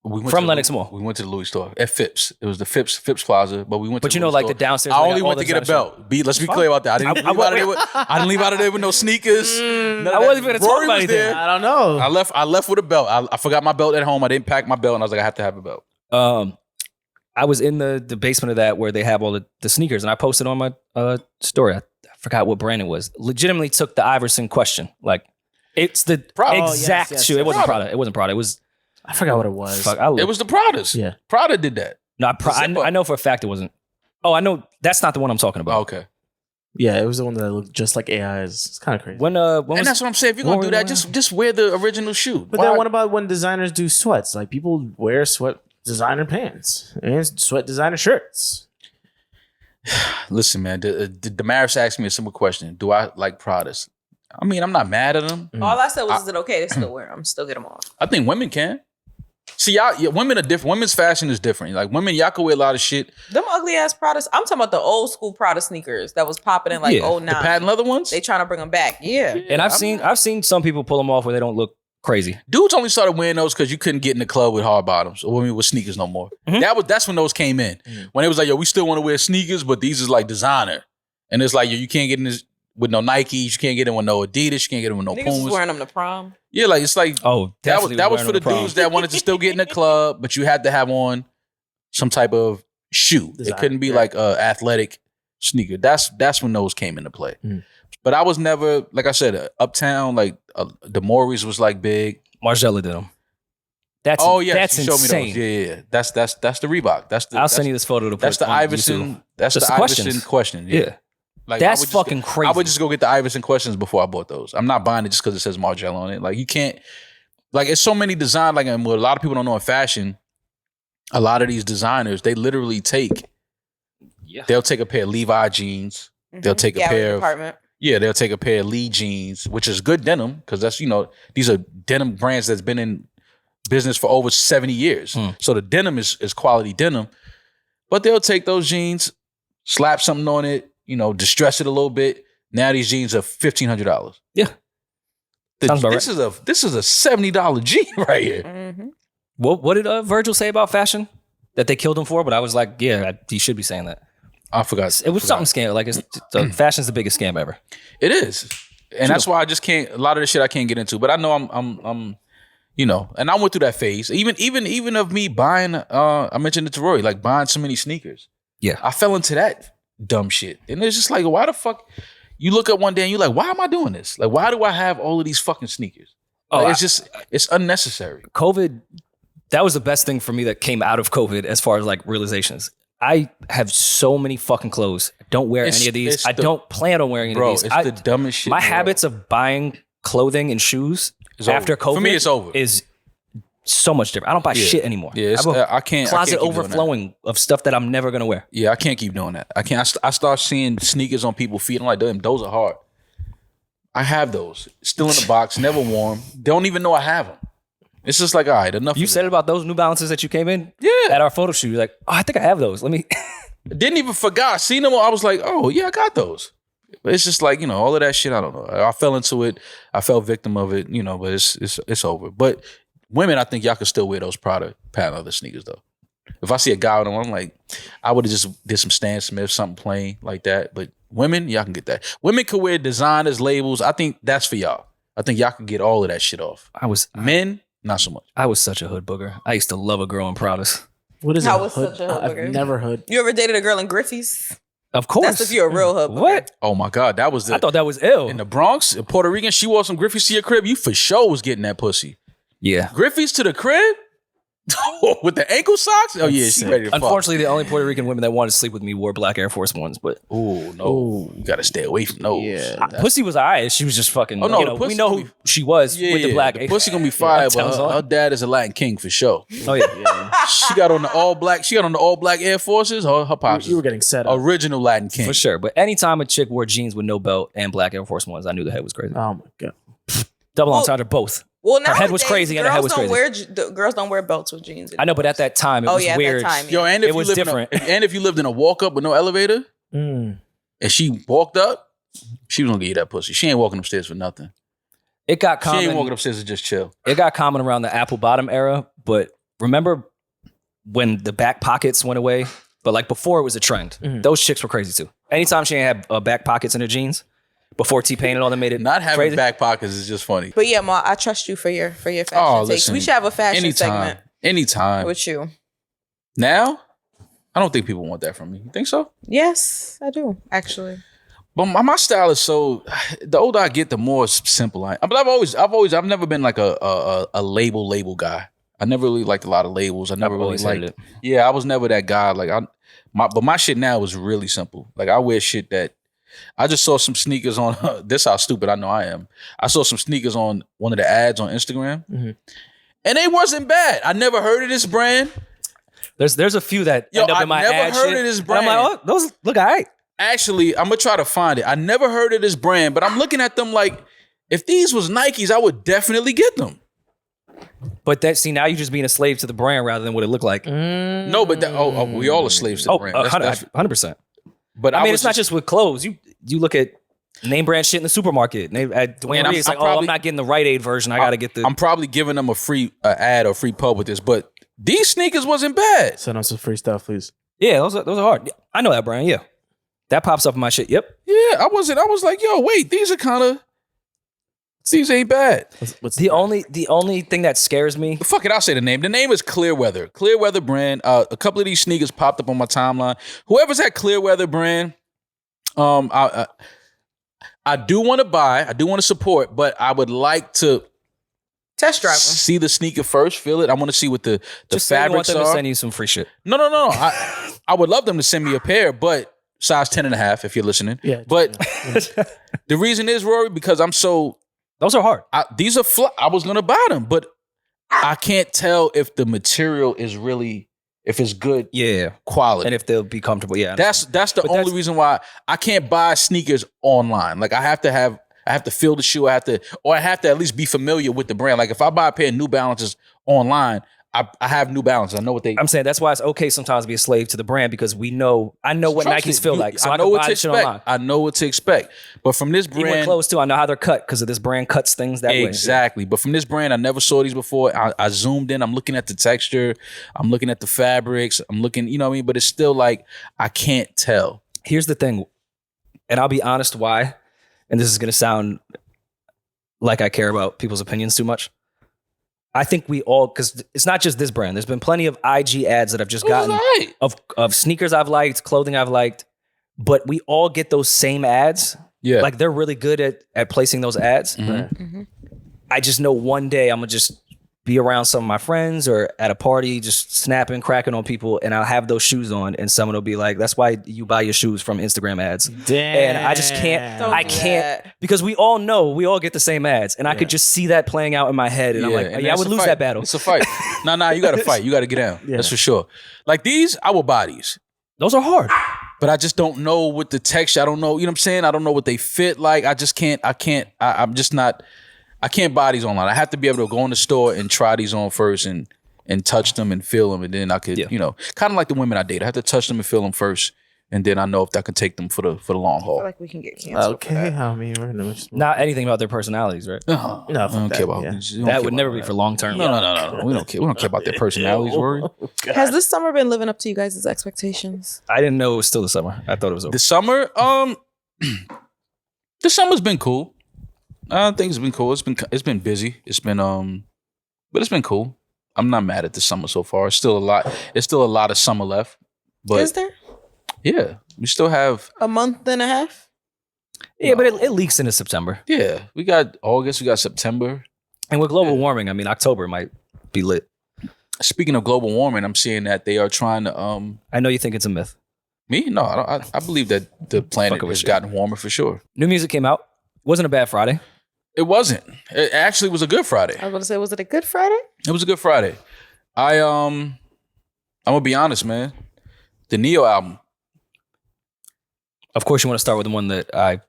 We went From to Lenox Mall. We went to the Louis store at Phipps. It was the Phipps Plaza, but we went. But to you the know, Louis like the store. downstairs. I where only they got all went to the get a designer belt. Let's be clear about that. I didn't leave out of there with no sneakers. I wasn't even gonna talk Rory about was anything. there. I don't know. I left with a belt. I forgot my belt at home. I didn't pack my belt, and I was like, I have to have a belt. I was in the basement of that where they have all the sneakers, and I posted on my story. I forgot what brand it was. Legitimately took the Iverson question. Like, it's the Prada. exact yes, shoe. yes. It wasn't Prada. It wasn't Prada. It was I forgot what it was. fuck. It was the Pradas. Yeah. Prada did that. No, zip-up. I know for a fact it wasn't. Oh, I know that's not the one I'm talking about. Oh, okay. Yeah, it was the one that looked just like AI's. It's kind of crazy. When And was that's what I'm saying. If you're gonna do that, just wear the original shoe. But then what about when designers do sweats? Like people wear sweat designer pants and sweat designer shirts. Listen, man. Demaris asked me a simple question: do I like Pradas? I mean, I'm not mad at them. All I said was, is it okay to still wear them? Still get them off. I think women can. See, y'all, women are different. Women's fashion is different. Like women, y'all can wear a lot of shit. Them ugly ass Prada. I'm talking about the old school Prada sneakers that was popping in like Yeah. 09. The patent leather ones. They trying to bring them back. Yeah. And I've seen some people pull them off where they don't look crazy. Dudes only started wearing those because you couldn't get in the club with hard bottoms or with sneakers no more. That's when those came in. When it was like, yo, we still want to wear sneakers, but these is like designer. And it's like, yo, you can't get in this with no Nikes, you can't get in with no Adidas, you can't get in with no Niggas was Pumas. wearing them to prom. Yeah, like it's like Oh, definitely that was wearing for the them to prom. dudes that wanted to still get in the club, but you had to have on some type of shoe. Design, It couldn't be like a athletic sneaker. That's when those came into play. Mm. But I was never, like I said, Uptown, like Demaris was like big. Margiela did them. That's That's that's you showed insane. me those. Yeah. That's the Reebok. I'll send you this photo to put That's the on Iverson. YouTube. That's Just the the Iverson questions. question. Yeah. Like, That's I would just fucking crazy. I would just go get the Iverson questions before I bought those. I'm not buying it just because it says Margiela on it. Like you can't. Like it's so many design. Like and what a lot of people don't know in fashion. A lot of these designers, they literally they'll take a pair of Levi jeans. They'll take a pair of they'll take a pair of Lee jeans, which is good denim because that's these are denim brands that's been in business for over 70 years. So the denim is quality denim, but they'll take those jeans, slap something on it, distress it a little bit. Now these jeans are $1,500. Yeah. Sounds about right. This is a $70 jean right here. Mm-hmm. What did Virgil say about fashion? That they killed him for? But I was like, yeah, he should be saying that. I forgot. It was something scam. Like fashion's the biggest scam ever. It is, and that's why I just can't. A lot of the shit I can't get into. But I know I'm and I went through that phase. Even of me buying. I mentioned it to Rory, like buying so many sneakers. Yeah, I fell into that dumb shit, and it's just like, why the fuck? You look up one day and you're like, why am I doing this? Like, why do I have all of these fucking sneakers? Like, it's unnecessary. COVID, that was the best thing for me that came out of COVID as far as like realizations. I have so many fucking clothes. I don't wear any of these. I don't plan on wearing any of these. It's the dumbest shit. My habits of buying clothing and shoes after COVID for me, it's over. Is so much different. I don't buy shit anymore. Yeah, I can't. Closet I can't keep overflowing of stuff that I'm never gonna wear. Yeah, I can't keep doing that. I can't. I start seeing sneakers on people's feet. I'm like, damn, those are hard. I have those still in the box, never worn. They don't even know I have them. It's just like, all right, enough. You said about those New Balances that you came in Yeah. at our photo shoot. You're like, oh, I think I have those. Let me. Didn't even forgot. I seen them. I was like, oh yeah, I got those. But it's just like, all of that shit. I don't know. I fell into it. I fell victim of it. But it's over. But women, I think y'all can still wear those Prada patent leather sneakers though. If I see a guy with them, I'm like, I would have just did some Stan Smith, something plain like that. But women, y'all can get that. Women could wear designers, labels. I think that's for y'all. I think y'all could get all of that shit off. Men, not so much. I was such a hood booger. I used to love a girl in Pradas. What is I a was hood? such a hood I've booger. never hood. You ever dated a girl in Griffey's? Of course. That's if you're a real hood booger. What? Oh my God, that was I thought that was ill. in the Bronx, in Puerto Rican. She wore some Griffey's to your crib. You for sure was getting that pussy. Yeah. Griffey's to the crib with the ankle socks. Oh yeah, she ready to fuck. Unfortunately, the only Puerto Rican women that wanted to sleep with me wore black Air Force Ones, but Oh no, you gotta stay away from those. Yeah. pussy was alright. She was just fucking. Oh, no, the we pussy know gonna who she was with the black. The pussy gonna be fire, Uptown's but on. her dad is a Latin king for sure. Oh yeah, She got on the all black. She got on the all black Air Forces. Her pops, You were getting set up. original Latin king. for sure. But anytime a chick wore jeans with no belt and black Air Force Ones, I knew the head was crazy. Oh my god. Double entendre, both. Well, Her head was nowadays, crazy and her head was the girls don't wear belts with jeans. I know, but at that time it was at weird. that time. Yo, and if It you was lived different. if you lived in a walk up with no elevator, Mm. and she walked up, she was gonna get you that pussy. She ain't walking upstairs for nothing. It got She ain't walking common. upstairs to just chill. It got common around the apple bottom era, but remember when the back pockets went away? But like before it was a trend. Those chicks were crazy too. Anytime she ain't have back pockets in her jeans, before T-Pain and all them made it Not having crazy. back pockets is just funny. But yeah, Ma, I trust you for your fashion takes. Listen, We should have a fashion segment Anytime. with you. Now, I don't think people want that from me. You think so? Yes, I do, actually. But my style is so. The older I get, the more simple I am. But I've never been like a label guy. I never really liked a lot of labels. I never really always liked hated it. Yeah, I was never that guy. Like but my shit now is really simple. Like I wear shit that I just saw some sneakers on. This how stupid I know I am. I saw some sneakers on one of the ads on Instagram, and they wasn't bad. I never heard of this brand. There's a few that end up in my never ad heard shit, of this and I'm brand. like, oh, those look all right. Actually, I'm gonna try to find it. I never heard of this brand, but I'm looking at them like, if these was Nikes, I would definitely get them. But now you're just being a slave to the brand rather than what it looked like. No, but we all are slaves to the brand. 100%. But I mean, it's not just with clothes. You look at name brand shit in the supermarket. At Dwayne And Reed's like, I'm not getting the Rite Aid version. I got to get the. I'm probably giving them a free ad or free pub with this, but these sneakers wasn't bad. Send us some free stuff, please. Yeah, those are hard. I know that brand. Yeah, that pops up in my shit. Yep. Yeah, I was like, yo, wait, these ain't bad. What's The only thing that scares me. Fuck it, I'll say the name. The name is Clearweather. Clearweather brand. A couple of these sneakers popped up on my timeline. Whoever's at Clearweather brand, I do want to buy. I do want to support, but I would like to Test drive them. see the sneaker first, feel it. I want to see what the Just say you want fabrics them to are. send you some free shit. No. I would love them to send me a pair, but size 10 and a half if you're listening. Yeah. But the reason is, Rory, because I'm so... Those are hard. these are I was going to buy them, but I can't tell if the material is really... if it's good Yeah. quality. And if they'll be comfortable. Yeah. That's the only reason why I can't buy sneakers online. Like I have to feel the shoe. I have to at least be familiar with the brand. Like if I buy a pair of New Balances online, I have New Balance. I know what they. I'm saying that's why it's okay sometimes to be a slave to the brand because I know what Trust Nikes me, feel like. So I know can what buy to this shit expect. online. I know what to expect. But from this Even with brand, clothes too, I know how they're cut because of this brand cuts things that way. exactly. But from this brand, I never saw these before. I zoomed in. I'm looking at the texture. I'm looking at the fabrics. I'm looking. You know what I mean? But it's still like I can't tell. Here's the thing, and I'll be honest why, and this is going to sound like I care about people's opinions too much. I think we all, because it's not just this brand. There's been plenty of IG ads that I've just gotten Right. of sneakers I've liked, clothing I've liked, but we all get those same ads. Yeah. Like they're really good at placing those ads. Mm-hmm. I just know one day I'm gonna just be around some of my friends or at a party, just snapping, cracking on people, and I'll have those shoes on, and someone will be like, "That's why you buy your shoes from Instagram ads." Damn. And I just can't. Don't I do can't that. because we all know we all get the same ads, and I could just see that playing out in my head, and I'm like, and "Yeah, I it's would a lose fight. that battle." It's a fight. No, you got to fight. You got to get down. Yeah. That's for sure. Like these, I will buy these. Those are hard. But I just don't know what the texture. I don't know. You know what I'm saying? I don't know what they fit like. I just can't. I'm just not. I can't buy these online. I have to be able to go in the store and try these on first and touch them and feel them, and then I could, kind of like the women I date. I have to touch them and feel them first, and then I know if I can take them for the long I haul. feel like we can get canceled. for Okay, that. I mean, we're gonna just Not anything about their personalities, right? no, I don't care about yeah. we don't That care would about never be for long term. No. We don't care. We don't care about their personalities, Rory. Has this summer been living up to you guys' expectations? I didn't know it was still the summer. I thought it was over. The summer, the summer's been cool. I think it's been cool. It's been busy. It's been but it's been cool. I'm not mad at the summer so far. It's still a lot. It's still a lot of summer left. But Is there yeah, we still have. a month and a half? Yeah, but it leaks into September. Yeah, we got August. We got September. And with global warming, I mean, October might be lit. Speaking of global warming, I'm seeing that they are trying to. I know you think it's a myth. Me? No, I believe that the planet Fucking with has you. gotten warmer for sure. New music came out. Wasn't a bad Friday. It wasn't. It actually was a good Friday. I was going to say, was it a good Friday? It was a good Friday. I'm gonna be honest, man. The Neo album. Of course, you want to start with the one that I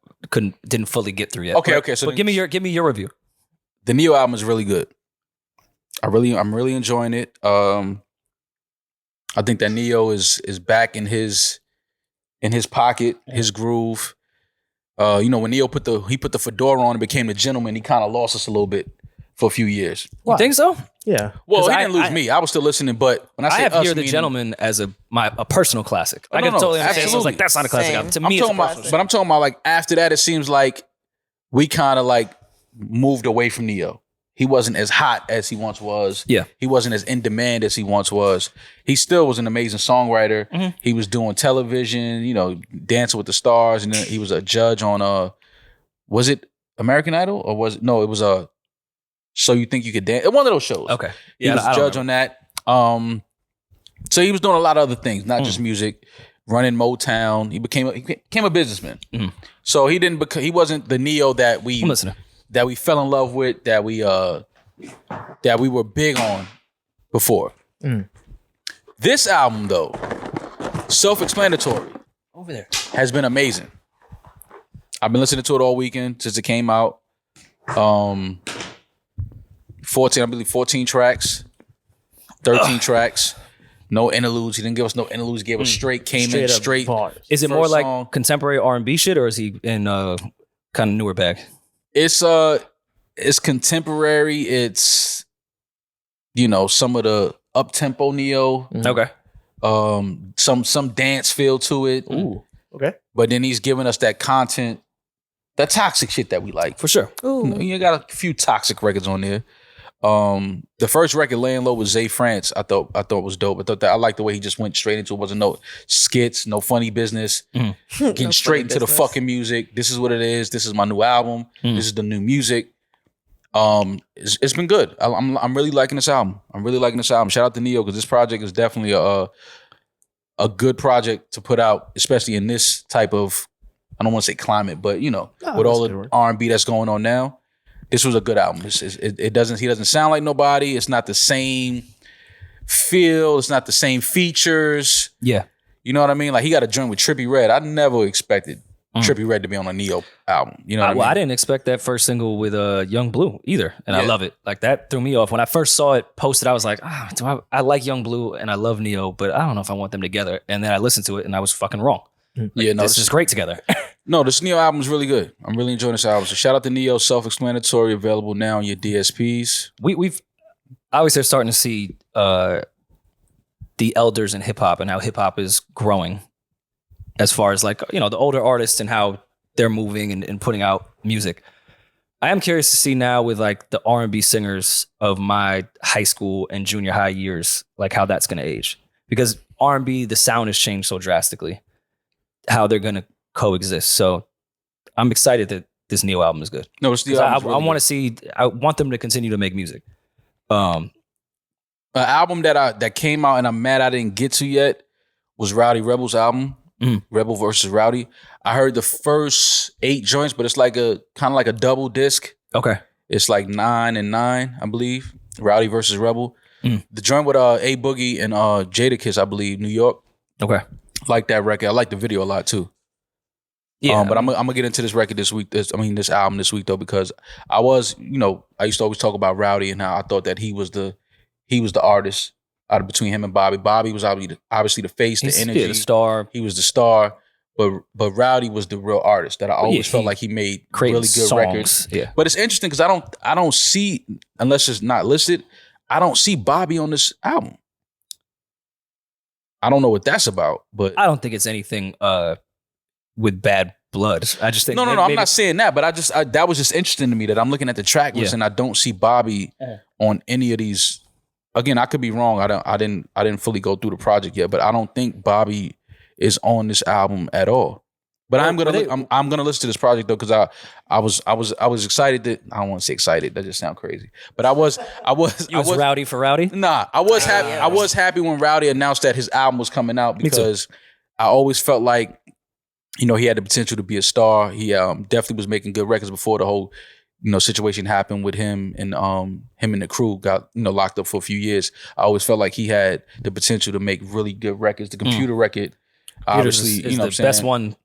didn't fully get through yet. Okay. So but give me your review. the Neo album is really good. I'm really enjoying it. I think that Neo is back in his pocket, his groove. When Neo put the fedora on and became the gentleman, he kind of lost us a little bit for a few years. You think so? Yeah. Well, 'Cause he didn't lose me. I was still listening, but when I I say have us, Hear the meaning- Gentleman as a personal classic. I can no, totally understand. So I was absolutely. like, that's not a classic Same. album. To I'm me, it's a talking about, personal. but I'm talking about like after that, it seems like we kind of like moved away from Neo. He wasn't as hot as he once was. Yeah. He wasn't as in demand as he once was. He still was an amazing songwriter. Mm-hmm. He was doing television, Dancing with the Stars, and then he was a judge on was it American Idol or was it no? It was So You Think You Could Dance? One of those shows. Okay. He was a judge on that. So he was doing a lot of other things, not just music. Running Motown. He became a businessman. Mm-hmm. So he wasn't the Neo that we I'm listening. that we fell in love with, that we were big on before. This album, though, self-explanatory, Over there. has been amazing. I've been listening to it all weekend since it came out. 14 tracks, 13 tracks, no interludes. He didn't give us no interludes. He gave us came in up straight. bars. Is it First more like song. contemporary R&B shit, or is he in kind of newer bag? It's contemporary. It's some of the up tempo Neo, Okay. some dance feel to it. Ooh. Okay. But then he's giving us that content, that toxic shit that we like. For sure. Ooh. You got a few toxic records on there. The first record, Laying Low, was Zay France. I thought was dope. I liked the way he just went straight into it. Wasn't no skits, no funny business. Getting No straight funny into the business. fucking music. This is what it is. This is my new album. This is the new music. It's been good. I'm really liking this album. Shout out to Neo, because this project is definitely a good project to put out, especially in this type of, I don't want to say climate, but with all that's a good the word. R&B that's going on now, this was a good album. He doesn't sound like nobody. It's not the same feel. It's not the same features. Yeah. You know what I mean? Like, he got a joint with Trippie Redd. I never expected Trippie Redd to be on a Neo album. You know what I mean? Well, I didn't expect that first single with Young Blue either, and I Yeah. love it. Like, that threw me off. When I first saw it posted, I was like, I like Young Blue and I love Neo, but I don't know if I want them together. And then I listened to it and I was fucking wrong. Yeah, no, This is great together. No, this Neo album is really good. I'm really enjoying this album. So shout out to Neo, self-explanatory, available now on your DSPs. We've obviously starting to see the elders in hip hop and how hip hop is growing, as far as like the older artists and how they're moving and putting out music. I am curious to see now with like the R&B singers of my high school and junior high years, like how that's going to age, because R&B, the sound has changed so drastically, how they're going to coexist. So I'm excited that this Neo album is good. No, it's the I album. want to see. I want them to continue to make music. An album that came out and I'm mad I didn't get to yet was Rowdy Rebel's album, Rebel versus Rowdy. I heard the first 8 joints, but it's like a kind of like a double disc. Okay. It's like 9 and 9, I believe. Rowdy versus Rebel. The joint with A Boogie and Jadakiss, I believe, New York. Okay. Like that record. I like the video a lot too. Yeah. But I'm gonna get into this record this week. This album this week though, because I used to always talk about Rowdy and how I thought that he was the artist out of between him and Bobby. Bobby was obviously the face, the energy, the star. He was the star, but Rowdy was the real artist that I always felt like he made Creating really good songs. records. Yeah. But it's interesting because I don't see, unless it's not listed, I don't see Bobby on this album. I don't know what that's about, but I don't think it's anything with bad blood. I just think no. maybe- I'm not saying that, but that was just interesting to me that I'm looking at the track list Yeah. and I don't see Bobby on any of these. Again, I could be wrong. I didn't fully go through the project yet, but I don't think Bobby is on this album at all. But I'm gonna listen to this project though, because I was excited that I don't want to say excited. That just sounds crazy. But I was Rowdy for Rowdy. Nah, I was happy. I was happy when Rowdy announced that his album was coming out, because I always felt like, he had the potential to be a star. He definitely was making good records before the whole, situation happened with him, and him and the crew got locked up for a few years. I always felt like he had the potential to make really good records. The Computer record, obviously, is what I'm the saying? best one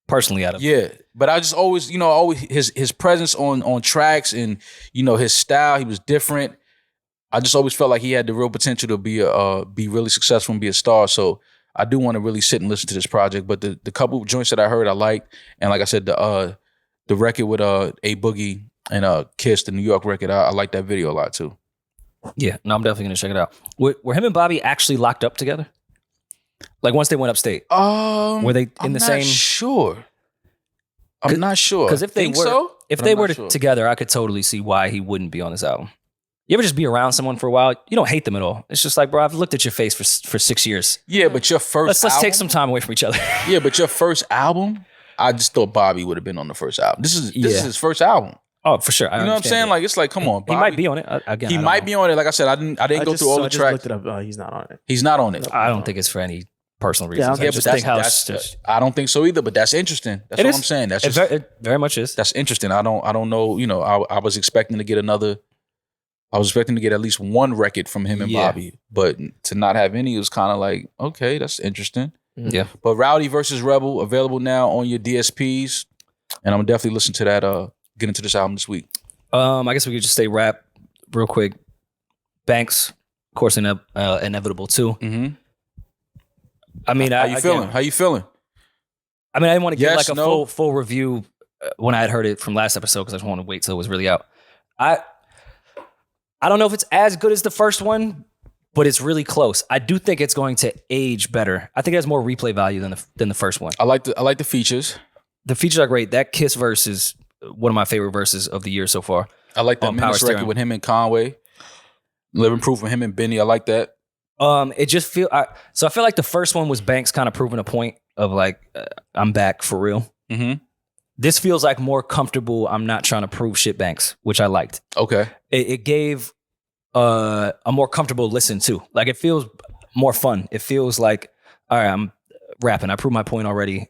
personally out of Yeah, but I just always, his presence on tracks and his style, he was different. I just always felt like he had the real potential to be really successful and be a star. So I do want to really sit and listen to this project. But the couple of joints that I heard, I liked, and like I said, the record with A Boogie And Kiss, the New York record, I like that video a lot too. Yeah, no, I'm definitely gonna check it out. Were him and Bobby actually locked up together? Like once they went upstate, were they in the same? Sure. I'm not sure. Because if they Think were, so? if But they I'm not were sure. together, I could totally see why he wouldn't be on this album. You ever just be around someone for a while? You don't hate them at all. It's just like, bro, I've looked at your face for 6 years. Yeah, but your first Let's album, take some time away from each other. Yeah, but your first album, I just thought Bobby would have been on the first album. This is Yeah. his first album. Oh, for sure. You know what I'm saying? Like, it's like, come on, he Bobby. might be on it again. He might be on it. Like I said, I didn't go through all the tracks. Looked it up. He's not on it. He's not on it. I don't think it's for any personal Yeah, reasons. yeah, I but just that's, think how that's I don't think so either. But that's interesting. That's It what is. I'm saying. That's it, just, it very much is. that's interesting. I don't know. You know, I was expecting to get another. I was expecting to get at least one record from him and Yeah. Bobby, but to not have any was kind of like, okay, that's interesting. Yeah. But Rowdy versus Rebel available now on your DSPs, and I'm gonna definitely listen to that. Get into this album this week. I guess we could just say rap real quick. Banks, of course, inevitable too. Mm-hmm. I mean, How you feeling? How you feeling? I mean, I didn't want to give Yes, like a no? full review when I had heard it from last episode because I just want to wait till it was really out. I don't know if it's as good as the first one, but it's really close. I do think it's going to age better. I think it has more replay value than the first one. I like the features. The features are great. That Kiss verse is one of my favorite verses of the year so far. I like that On Power Menace record Steering. with him and Conway. Living Proof with him and Benny. I like that. It just so I feel like the first one was Banks kind of proving a point of like I'm back for real. Mm-hmm. This feels like more comfortable. I'm not trying to prove shit Banks, which I liked. Okay. It gave a more comfortable listen too. Like it feels more fun. It feels like, all right, I'm rapping. I proved my point already.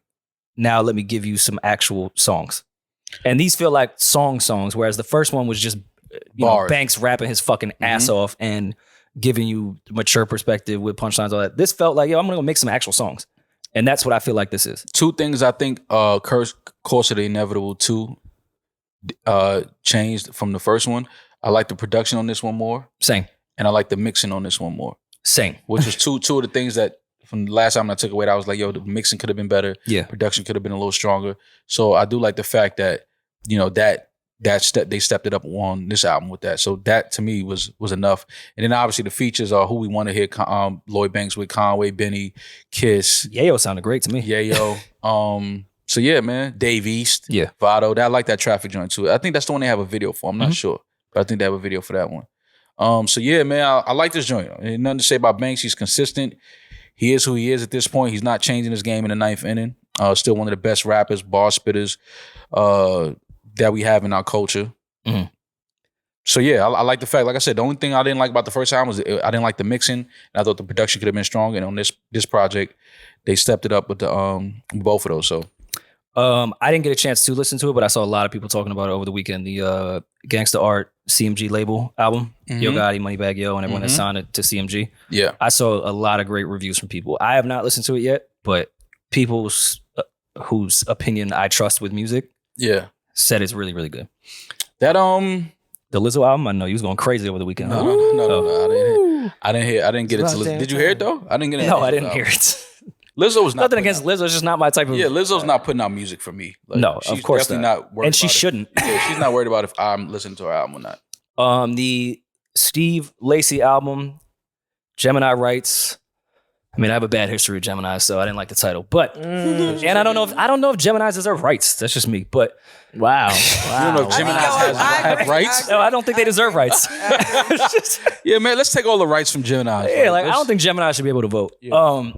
Now let me give you some actual songs. And these feel like songs, whereas the first one was just Bars. Banks rapping his fucking ass off and giving you mature perspective with punchlines, all that. This felt like, I'm gonna go make some actual songs. And that's what I feel like this is. Two things I think Course of the Inevitable 2 changed from the first one. I like the production on this one more, Same. and I like the mixing on this one more. Same. Which was two of the things that from the last time I took away, I was like, yo, the mixing could have been better. Yeah. Production could have been a little stronger. So I do like the fact that, they stepped it up on this album with that. So that to me was enough. And then obviously the features are who we want to hear. Lloyd Banks with Conway, Benny, Kiss, Yayo sounded great to me. Yayo. So yeah, man, Dave East, Yeah. Vado. I like that Traffic joint too. I think that's the one they have a video for. I'm not sure, but I think they have a video for that one. So yeah, man, I like this joint. Ain't nothing to say about Banks. He's consistent. He is who he is at this point. He's not changing his game in the ninth inning. Still one of the best rappers, bar spitters that we have in our culture. Mhm. So yeah, I like the fact. Like I said, the only thing I didn't like about the first album was I didn't like the mixing. And I thought the production could have been strong. And on this project, they stepped it up with the both of those. So I didn't get a chance to listen to it, but I saw a lot of people talking about it over the weekend. The Gangsta Art CMG label album, Yo Gotti, Moneybagg Yo, and everyone that signed it to CMG. yeah, I saw a lot of great reviews from people. I have not listened to it yet, but people whose opinion I trust with music yeah. said it's really, really good. That The Lizzo album, I know you was going crazy over the weekend. no, I didn't get it to listen. Did you hear it though? I didn't get it. No, I didn't hear it. Lizzo was not Nothing putting against Lizzo, it's just not my type of. Yeah, Lizzo's not putting out music for me. Like, No, she's of course definitely not. worried And she about it. shouldn't. Yeah, she's not worried about if I'm listening to her album or not. The Steve Lacy album, Gemini Rights. I mean, I have a bad history with Gemini, so I didn't like the title. But and I don't know if Geminis deserve rights. That's just me. But Wow. You don't know if Gemini have rights? no, I don't think they deserve rights. Yeah, man, let's take all the rights from Gemini. Yeah, like I don't think Gemini should be able to vote. Yeah.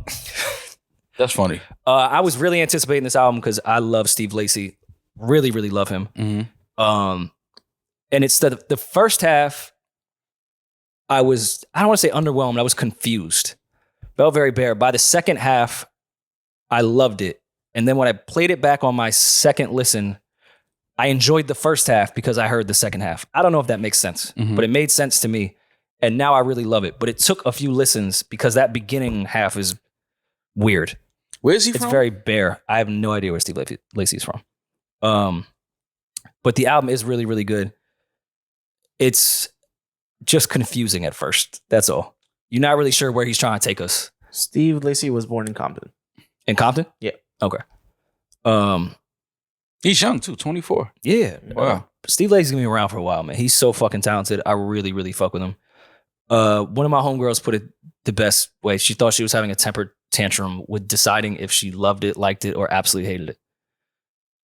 That's funny. I was really anticipating this album because I love Steve Lacy. Really, really love him. Mm-hmm. And it's the first half, I don't want to say underwhelmed, I was confused. Felt very bare. By the second half, I loved it. And then when I played it back on my second listen, I enjoyed the first half because I heard the second half. I don't know if that makes sense, but it made sense to me. And now I really love it. But it took a few listens because that beginning half is weird. Where is he It's from? very bare. I have no idea where Steve Lacy's from. But the album is really, really good. It's just confusing at first. That's all. You're not really sure where he's trying to take us. Steve Lacy was born in Compton. In Compton? Yeah. Okay. He's young too, 24. Yeah. Wow. Steve Lacy's gonna be around for a while, man. He's so fucking talented. I really, really fuck with him. One of my homegirls put it the best way. She thought she was having a temper tantrum with deciding if she loved it, liked it, or absolutely hated it.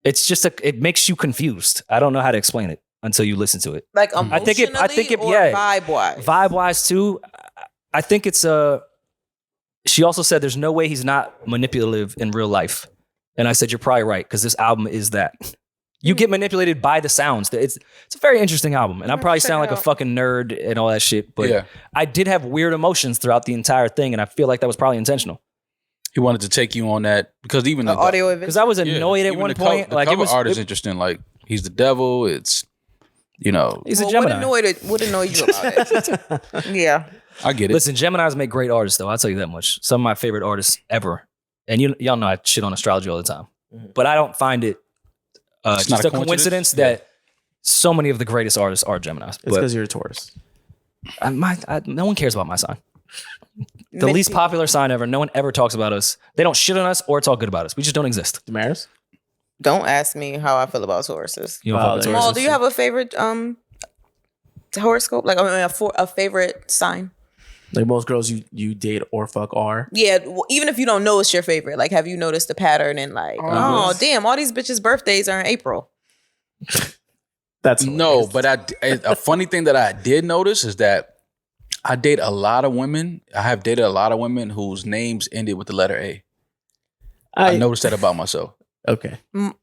It's just it makes you confused. I don't know how to explain it until you listen to it. Like emotionally vibe-wise? Vibe-wise too. I think it's she also said there's no way he's not manipulative in real life. And I said, you're probably right, because this album is that. You get manipulated by the sounds. It's a very interesting album. And I probably sound like a fucking nerd and all that shit. But I did have weird emotions throughout the entire thing. And I feel like that was probably intentional. He wanted to take you on that because even the audio, because I was annoyed at one point. The like cover art is interesting. Like he's the devil. It's he's a Gemini. What annoyed you about it? Yeah, I get it. Listen, Geminis make great artists, though. I'll tell you that much. Some of my favorite artists ever. And y'all know I shit on astrology all the time, but I don't find it just a coincidence that so many of the greatest artists are Geminis. It's because you're a Taurus. No one cares about my sign. The least popular sign ever. No one ever talks about us. They don't shit on us or talk good about us. We just don't exist. Demaris? Don't ask me how I feel about Tauruses. You don't fuck with Tauruses? Mal, do you have a favorite horoscope? Like a favorite sign? Like most girls you date or fuck are. Yeah, even if you don't know it's your favorite. Like, have you noticed a pattern in like, oh damn, all these bitches' birthdays are in April? That's no, but a funny thing that I did notice is that I date a lot of women. I have dated a lot of women whose names ended with the letter A. I noticed that about myself. Okay. Okay.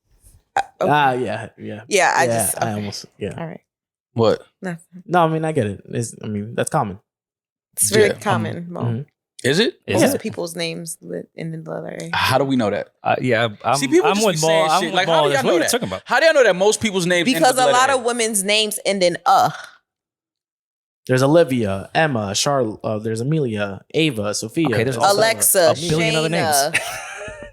Yeah. I almost. All right. What? Nothing. No, I mean I get it. That's common. It's very common. Mm-hmm. Is it? Most of people's names in the letter A. How do we know that? See, people I'm with Maul. I'm like, how do y'all know that? Talking about? How do y'all know that most people's names? Because a lot of women's names end in There's Olivia, Emma, Charlotte. There's Amelia, Ava, Sophia. Okay, there's Alexa, a billion other names.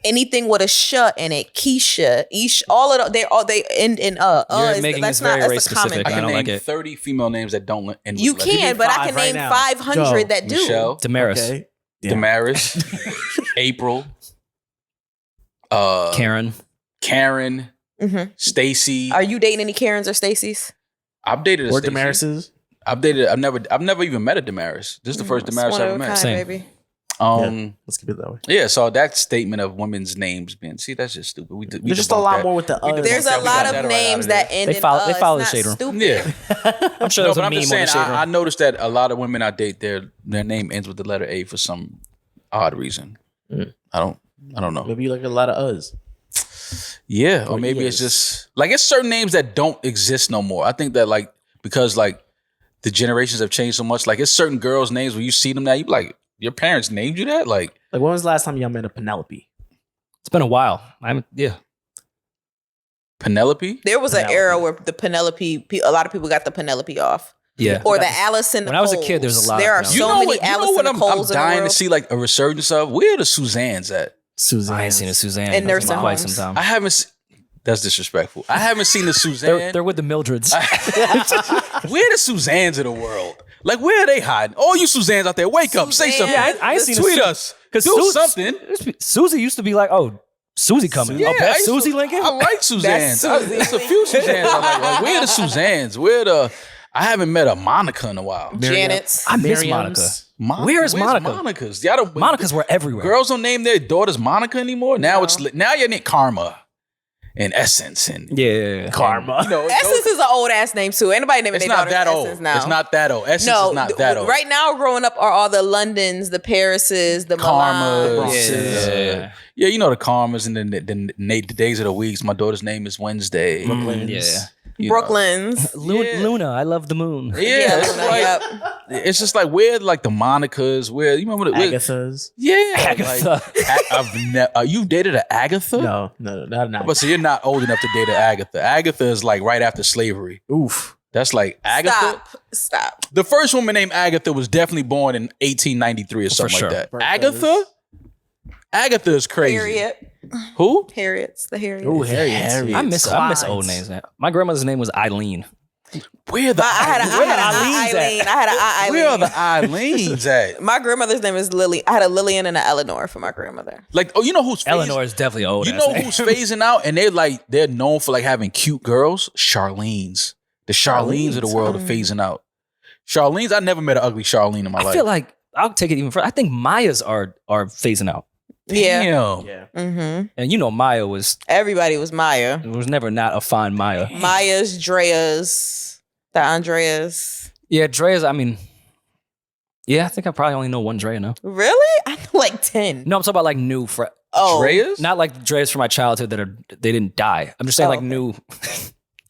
Anything with a sh in it, Keisha, Ish, all of them, they end in You're making this very race specific. I I can don't name like it. 30 female names that don't end with You letter A. can, but I can name 500 that do. Michelle, Demaris, Okay. Demaris, April, Karen, Mm-hmm. Stacy. Are you dating any Karens or Stacys? I've dated a Or Stacy. Demarises. I've never even met a Demaris. This is the first Demaris I ever met. Same. Baby. Let's keep it that way. Yeah, so that statement of women's names being that's just stupid. We There's just a lot more with the others. There's a lot of names that end in They follow the It's shade not room. stupid. Yeah, I'm sure no, there's but a I'm meme just on the saying. shade room. I noticed that a lot of women I date, their name ends with the letter A for some odd reason. I don't know. Maybe you like a lot of us. Yeah, or maybe it's just like it's certain names that don't exist no more. I think that because the generations have changed so much. Like it's certain girls' names when you see them now, you be like, your parents named you that? Like when was the last time y'all met a Penelope? It's been a while. Penelope? There was an era where the Penelope, a lot of people got the Penelope off. Yeah. Or the Alice and When I was a kid, there's a lot of There are Penelope. so many Alice and I'm Nicoles in the dying to world. see like a resurgence of? Where are the Suzannes at? Suzanne. I ain't seen a Suzanne And in nursing quite homes. some time. I haven't. That's disrespectful. I haven't seen the Suzanne. They're with the Mildreds. Where are the Suzannes of the world? Like, where are they hiding? All you Suzannes out there, wake up, say something. Yeah, I ain't seen a tweet us. Do something. Susie used to be like, oh, Susie coming. Yeah, oh, that's I used to- Susie Lincoln? I like Suzanne's. Susie. There's a few Suzannes. I'm like, where are the Suzannes? I haven't met a Monica in a while. Janet's. I miss Miriam's. Monica. Where's Monica? Monica's? Y'all don't, Monicas were everywhere. Girls don't name their daughters Monica anymore. Now now you need Karma and Essence and Yeah. Karma. Essence is an old ass name too. Anybody naming It's their not daughter that old. Essence now? It's not that old. Essence is not that old. Right now, growing up are all the Londons, the Parises, the Karma. Milans. Yeah, you know the Karmas and then the days of the weeks. My daughter's name is Wednesday. Yeah. You know. Brooklyn's. Luna, I love the moon. Yeah, it's Luna, like yep. it's just like where like the Monicas, where you remember the Agathas. Yeah, Agatha. You dated an Agatha? No, not an But so you're not old enough to date an Agatha. Agatha is like right after slavery. Oof. That's like Agatha. Stop. The first woman named Agatha was definitely born in 1893 or something sure. like that. Birthdays. Agatha? Agatha is crazy. Harriet. Who? Harriet's the Harriet. Ooh, Harriet. I miss old names, man. My grandmother's name was Eileen. Where the I had Eileen's an Eileen. I had an Eileen. Where are the Eileens at? My grandmother's name is Lily. I had a Lillian and an Eleanor for my grandmother. Like, oh, you know who's Eleanor is definitely old. You know who's phasing out, and they're known for like having cute girls. Charlene's. The Charlene's of the world are phasing out. Charlene's. I never met an ugly Charlene in my life. I feel like I'll take it even further. I think Maya's are phasing out. Yeah. Damn. Yeah. Mm-hmm. And you know Maya was Everybody was Maya. never not a fine Maya. Maya's, Drea's, the Andreas. Yeah, Drea's, I mean, yeah, I think I probably only know one Drea now. Really? I know like 10. No, I'm talking about like new Oh. Drea's? not like Drea's from my childhood they didn't die. I'm just saying Oh, like okay. new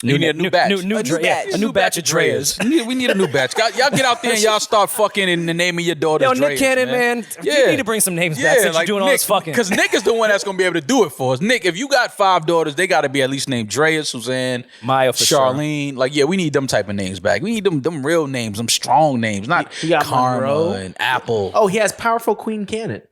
You need a new batch. new batch. A new batch of Dreas. We need a new batch. Y'all get out there and y'all start fucking in the name of your daughter's Yo, Nick Dreas, Cannon, man. Yeah. You need to bring some names back since you're doing all this fucking. Because Nick is the one that's going to be able to do it for us. Nick, if you got 5 daughters, they got to be at least named Drea, Suzanne, Maya for Charlene. Like, yeah, we need them type of names back. We need them real names, them strong names, not You got Karma Monroe. and Apple. Oh, he has powerful Queen Cannon.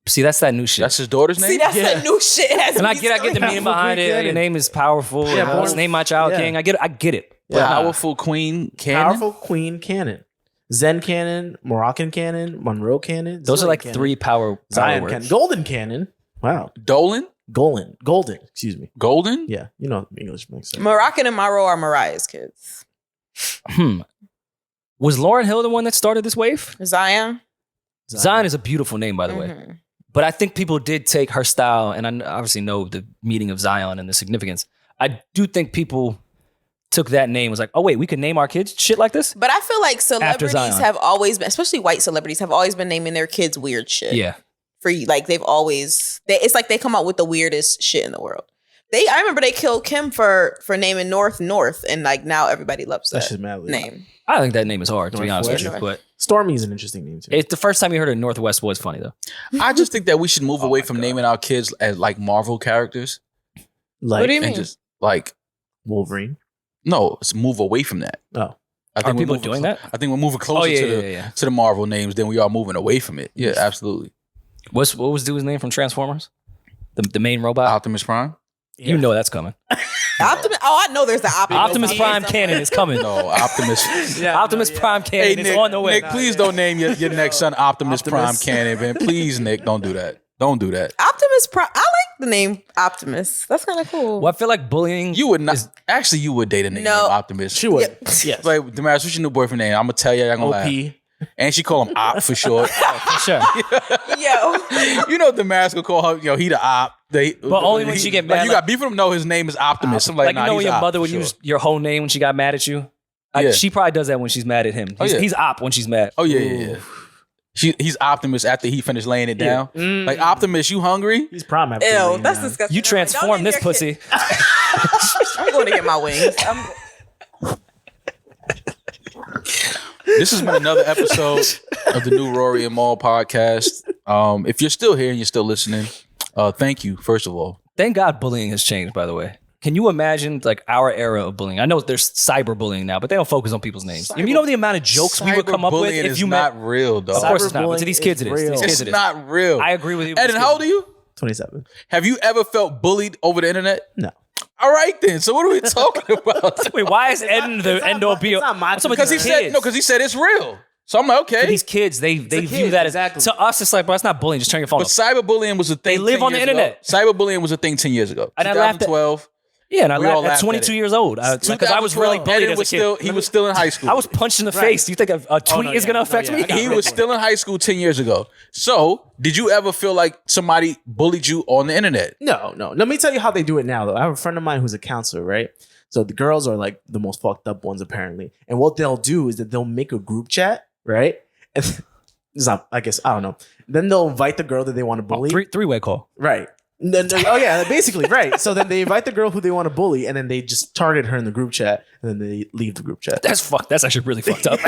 See, that's that new shit. That's his daughter's name? See, that's Yeah. that new shit. It has and I me get the screaming. meaning behind it. Cannon. Your name is powerful. Yeah, Yeah, born- name my child yeah. king. I get it. Yeah. Powerful Queen Cannon? Powerful Queen Cannon. Zen Cannon, Moroccan Cannon, Monroe Cannon. Those are Zion like Cannon, 3 power Zion words. Cannon. Golden Cannon. Wow. Dolan? Golden. Excuse me. Golden? Yeah, you know English makes sense. Moroccan and Monroe are Mariah's kids. Was Lauryn Hill the one that started this wave? Zion. Zion is a beautiful name, by the way. Mhm. But I think people did take her style, and I obviously know the meaning of Zion and the significance. I do think people took that name, was like, oh wait, we can name our kids shit like this? But I feel like celebrities Zion. have always been, especially white celebrities, have always been naming their kids weird shit. Yeah. For like they've always, it's like they come out with the weirdest shit in the world. I remember they killed Kim for naming North, and like now everybody loves That's that just mad. name. I think that name is hard, to be honest with you. Northwest. But Stormy is an interesting name too. it's the first time you heard it, Northwest was funny though. I just think that we should move away from naming our kids as like Marvel characters. Like What do you And mean? just like, Wolverine. no, let's move away from that. Oh, I Are we're people moving doing that? I think we're moving closer yeah. to the Marvel names than we are moving away from it. Yeah, absolutely. What was dude's name from Transformers? The main robot? Optimus Prime? You know that's coming. Optimus. Oh, I know there's the Optimus Prime canon is coming. No, Optimus. Optimus Prime Hey, canon Nick, is on the way. Nick, please don't name your next son Optimus Prime Cannon, man. Please, Nick, don't do that. Don't do that. Optimus Prime. I like the name Optimus. That's kind of cool. Well, I feel like bullying. You would not. Actually, you would date a name No. named Optimus. she would. Yeah. Yes. Like, Demaris, what's your new boyfriend name? I'm gonna tell you. I'm gonna laugh. OP. And she call him Op for short. For sure. Yo. You know, Demaris will call her. He the Op. But only when she get mad, Like, you got beef with him. No, his name is Optimus. I'm like, Like, nah, you know when he's your Op mother for would sure. use your whole name when she got mad at you? Yeah. She probably does that when she's mad at him. Oh, yeah. He's op when she's mad. Oh yeah. He's Optimus after he finished laying it down. Like, Optimus, you hungry? He's prom after. Ew, Rain that's now. disgusting. You transform this pussy. I'm going to get my wings. This has been another episode of the new Rory and Maul podcast. If you're still here and you're still listening, thank you, first of all. Thank God bullying has changed, by the way. Can you imagine like our era of bullying? I know there's cyberbullying now, but they don't focus on people's names. You know the amount of jokes we would come up with Cyberbullying if is you not met. real, though. Of course it's not. But to Cyberbullying these kids, is it is. To real. these kids, It's it is. not real. I agree with you. Eddin, how old are you? 27. Have you ever felt bullied over the internet? No. All right, then. So what are we talking about? Wait, why is Eddin the end all be all? It's not my Because he said because he said it's real. So I'm like, okay. For these kids, they view kid, that as exactly. to us. It's like, bro, it's not bullying. Just turn your phone But off. cyberbullying was a thing. They live 10 on the years ago. internet. Cyberbullying was a thing 10 years ago. And I laughed at- 2012. Yeah, and I We all laughed at laughed at 22 it. years old. Because I was really 2012, bullied Eddin as a was kid. he was still in high school. I was punched in the face. Do you think a tweet no, is going to yeah. affect No, yeah, me? I got He real was quick. still in high school 10 years ago. So, did you ever feel like somebody bullied you on the internet? No. Let me tell you how they do it now, though. I have a friend of mine who's a counselor, right? So the girls are like the most fucked up ones, apparently. And what they'll do is that they'll make a group chat, right? And it's not, I guess, I don't know. Then they'll invite the girl that they want to bully. Three-way call. Right. And then, oh yeah, basically, right. So then they invite the girl who they want to bully, and then they just target her in the group chat, and then they leave the group chat. That's fucked. That's actually really fucked up.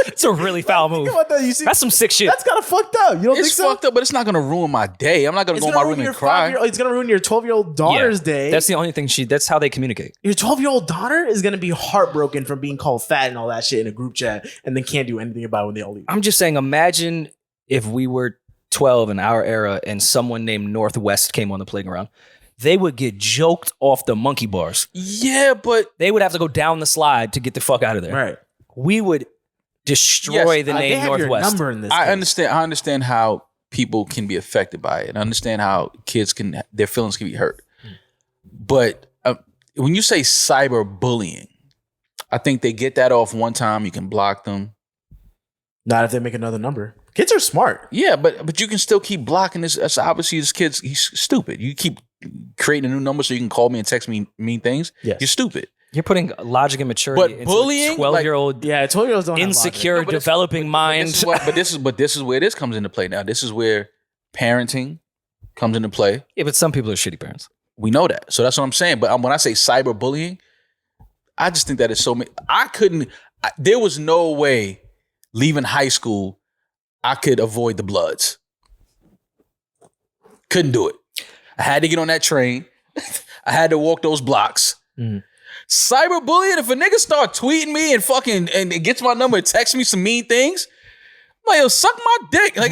It's a really foul move. Think about that. You see, That's some sick shit. that's kind of fucked up. You don't think It's so? fucked up, but it's not going to ruin my day. I'm not going to It's go in gonna my ruin room your and cry. 5-year-old. It's gonna ruin your 12-year-old daughter's Yeah. day. That's the only thing that's how they communicate. Your 12-year-old daughter is gonna be heartbroken from being called fat and all that shit in a group chat, and then can't do anything about it when they all leave. I'm just saying, imagine if we were 12 in our era and someone named Northwest came on the playground. they would get joked off the monkey bars. Yeah, but They would have to go down the slide to get the fuck out of there. Right. We would destroy the They name have your Northwest. number in this. I case. understand how people can be affected by it. I understand how kids their feelings can be hurt. But when you say cyberbullying, I think they get that off one time. You can block them. Not if they make another number. Kids are smart. Yeah, but you can still keep blocking this. That's obviously this kid's he's stupid. You keep creating a new number so you can call me and text me mean things. Yes. You're stupid. You're putting logic and maturity But into bullying, a 12-year-old Yeah, 12-year-olds don't have insecure, logic. developing mind. But this is where this comes into play now. This is where parenting comes into play. Yeah, but some people are shitty parents. We know that. So that's what I'm saying. But when I say cyberbullying, I just think that it's so. There was no way leaving high school I could avoid the Bloods. Couldn't do it. I had to get on that train. I had to walk those blocks. Cyberbullying, if a nigga start tweeting me and fucking and gets my number and texts me some mean things, I'm like, yo, suck my dick. Like,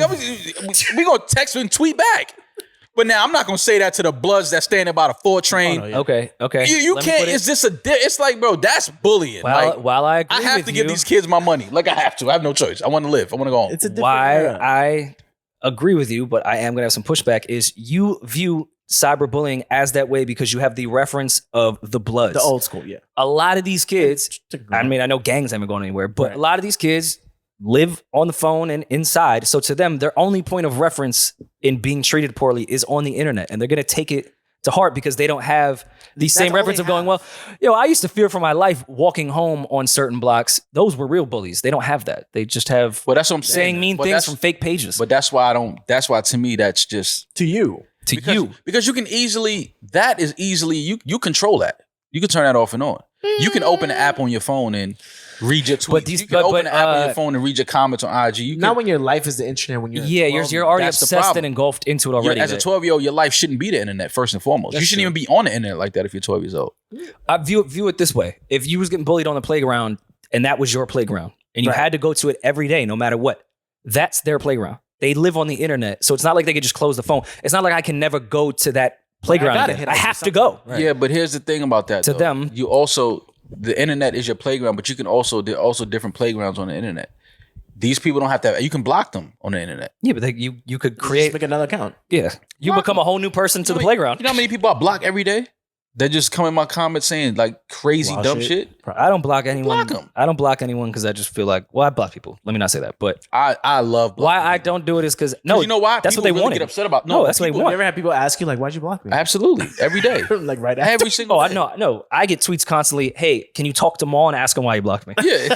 we gonna text and tweet back. But now I'm not gonna say that to the Bloods that standing by the 4 train. Oh, no, yeah. Okay. You can't. It's just it's like, bro, that's bullying. While I agree I have with to give you, these kids my money. Like, I have to. I have no choice. I want to live. I want to go home. It's a different why era. I agree with you, but I am going to have some pushback, is you view cyberbullying as that way because you have the reference of the Bloods. The old school, yeah. A lot of these kids, I mean, I know gangs haven't gone anywhere, but Right. a lot of these kids live on the phone and inside. So to them, their only point of reference in being treated poorly is on the internet. And they're going to take it to heart because they don't have the same all reference they of going, well, I used to fear for my life walking home on certain blocks. Those were real bullies. They don't have that. They just have Well, that's what I'm saying. saying mean things from fake pages. But that's why I don't. That's why to me that's just To you. because you can easily you control that. You can turn that off and on. You can open an app on your phone and read your tweets. You can open an app on your phone and read your comments on IG. You can, Not when your life is the internet. When you're you're already That's the obsessed problem. and engulfed into it already. as a 12-year-old, your life shouldn't be the internet first and foremost. You shouldn't even be on the internet like that if you're 12 years old. I view it this way. If you was getting bullied on the playground and that was your playground and you Right. had to go to it every day, no matter what, that's their playground. They live on the internet. So it's not like they could just close the phone. It's not like I can never go to that playground gotta again. hit I up have with to go. something. Right. Yeah, but here's the thing about that. To though. them- you also the internet is your playground, but you can also there are also different playgrounds on the internet. These people don't have to. You can block them on the internet. Yeah, but you could Just create. make another account. Yeah, you become a whole new person to the playground. You know how many people I block every day? They just come in my comments saying like crazy Wow, dumb shit. I don't block anyone. Block 'em. I don't block anyone because I just feel like, well, I block people. Let me not say that, but I love blocking. why I don't do it is because no, you know why? That's People what they really wanted. get upset about. No, that's what they people- You want. ever have people ask you like, "Why'd you block me?" Absolutely, every day, Like right after. every single. Oh, I day. know. No, I get tweets constantly. Hey, can you talk to Maul and ask him why you blocked me? Yeah.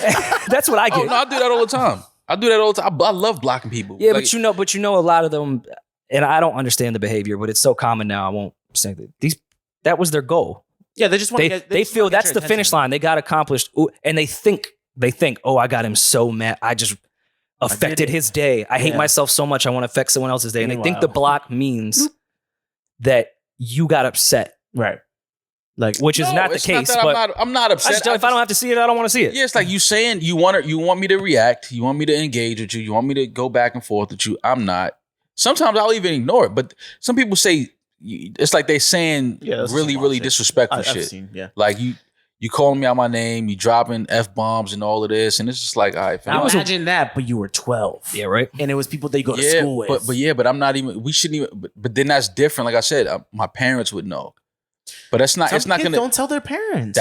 That's what I get. Oh no, I do that all the time. I do that all the time. I love blocking people. Yeah, Like, but you know, a lot of them, and I don't understand the behavior, but it's so common now. I won't say that that was their goal. Yeah, they just want to They feel that's the finish line. They got accomplished, Ooh, and they think, oh, I got him so mad. I just affected his day. I hate Yeah. myself so much. I want to affect someone else's day, and they think Meanwhile- the block means that you got upset, Right. Like which is no, not the it's case. that But I'm not I upset. just, if I don't have to see it, I don't want to see it. Yeah, it's like you saying you want me to react, you want me to engage with you, you want me to go back and forth with you. I'm not. Sometimes I'll even ignore it, but some people say it's like they saying that's really, some really shit. disrespectful I've shit. seen, yeah. Like you calling me out my name, you dropping F-bombs and all of this, and it's just like, all right, fam. Now imagine that, but you were 12. Yeah, right. And it was people they go to Yeah, school with. but I'm not even. We shouldn't even. But then that's different. Like I said, my parents would know. But that's not. Some it's not kids gonna. don't tell their parents.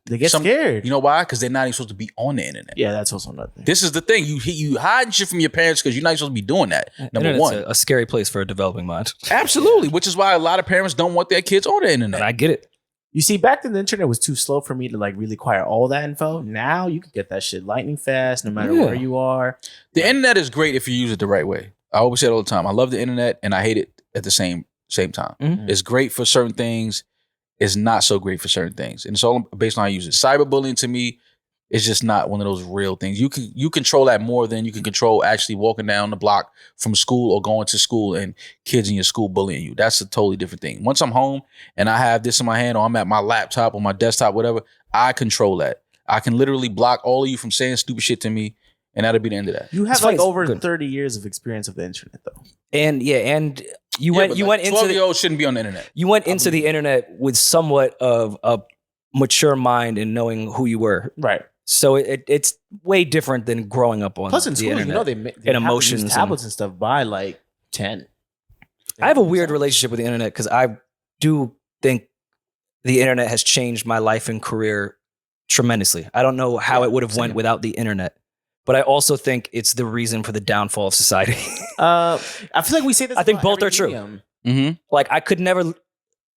They get scared. You know why? Because they're not even supposed to be on the internet. Yeah, that's also another thing. This is the thing. You hide shit from your parents because you're not supposed to be doing that. Number Internet's one. a scary place for a developing mind, Absolutely. Which is why a lot of parents don't want their kids on the internet. and I get it. You see, back then the internet was too slow for me to like really acquire all that info. Now you can get that shit lightning fast, no matter Yeah. where you are. The internet is great if you use it the right way. I always say it all the time. I love the internet and I hate it at the same time. Mhm. It's great for certain things. It's not so great for certain things. And it's all based on how you use it. Cyberbullying to me is just not one of those real things. You control that more than you can control actually walking down the block from school or going to school and kids in your school bullying you. That's a totally different thing. Once I'm home and I have this in my hand or I'm at my laptop or my desktop, whatever, I control that. I can literally block all of you from saying stupid shit to me, and that'll be the end of that. You have It's like funny, over good. 30 years of experience of the internet, though. And yeah, and You went into 12-year-olds shouldn't be on the internet. You went into the internet with somewhat of a mature mind and knowing who you were. Right. So it's way different than growing up on Plus in the school, internet. you know, they and have to use emotions tablets and stuff by like 10. I have a weird relationship with the internet because I do think the internet has changed my life and career tremendously. I don't know how it would have went without the internet, but I also think it's the reason for the downfall of society. I feel like we say this. I think about both are every true. medium. Mm-hmm. Like I could never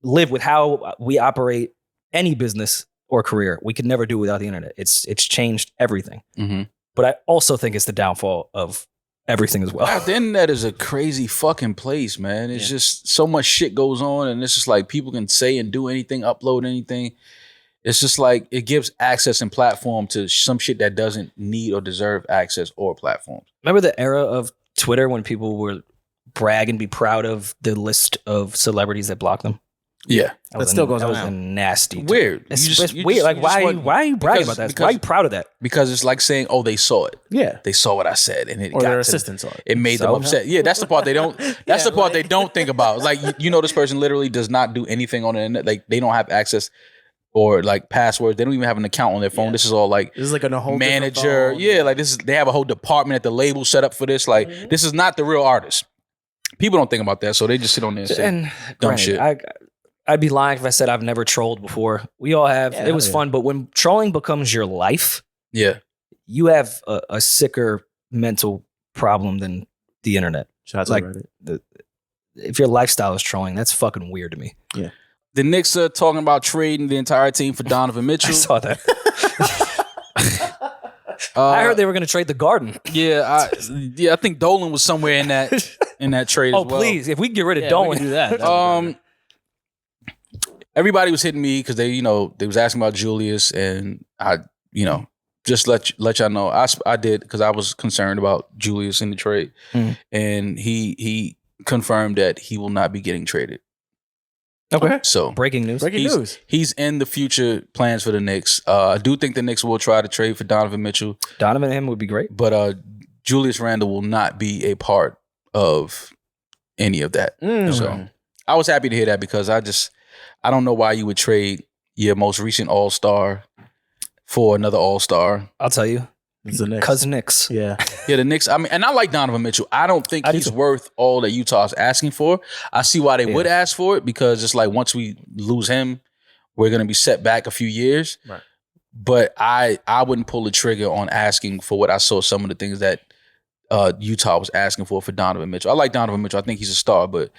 live with how we operate any business or career. We could never do without the internet. It's changed everything. Mm-hmm. But I also think it's the downfall of everything as well. The internet is a crazy fucking place, man. It's just so much shit goes on, and it's just like people can say and do anything, upload anything. It's just like it gives access and platform to some shit that doesn't need or deserve access or platforms. Remember the era of Twitter when people would brag and be proud of the list of celebrities that blocked them? Yeah. That still goes That on was now. a nasty. Weird. It's You just- you weird. just- Like you just want- why are you bragging because- about that? Why are you proud of that? Because it's like saying, oh, they saw it. Yeah. They saw what I said, and it Or got their to assistants are. It made them So? upset. Yeah, that's the part they don't. That's the part they don't think about. It's like you know, this person literally does not do anything on the internet. Like they don't have access or like passwords. They don't even have an account on their phone. Yeah. This is all like This is like a whole manager. different phone. Yeah, like this is. They have a whole department at the label set up for this. Like this is not the real artist. People don't think about that, so they just sit on there and say And dumb granted, shit. I'd be lying if I said I've never trolled before. We all have. Yeah, it was yeah. fun, but when trolling becomes your life, Yeah, you have a sicker mental problem than the internet. Shout out to Like, Reddit. If your lifestyle is trolling, that's fucking weird to me. the Knicks are talking about trading the entire team for Donovan I Mitchell. saw that. I heard they were going to trade the Garden. I think Dolan was somewhere in that trade. Oh, as well. please! If we get rid of Yeah, we Dolan, can do that. Everybody was hitting me because they was asking about Julius, and I, just let y'all know I did because I was concerned about Julius in the trade, and he confirmed that he will not be getting traded. Okay. So breaking news. Breaking news. he's in the future plans for the Knicks. I do think the Knicks will try to trade for Donovan Mitchell, Donovan and him would be great. but Julius Randle will not be a part of any of that. So I was happy to hear that because I don't know why you would trade your most recent All-Star for another All-Star. I'll tell you, It's the Knicks. cuz Knicks. Yeah. Yeah, the Knicks. I mean, and I like Donovan Mitchell. I don't think I do he's too. worth all that Utah's asking for. I see why they would ask for it because it's like once we lose him, we're going to be set back a few years. Right. But I wouldn't pull the trigger on asking for what I saw some of the things that Utah was asking for Donovan Mitchell. I like Donovan Mitchell. I think he's a star, but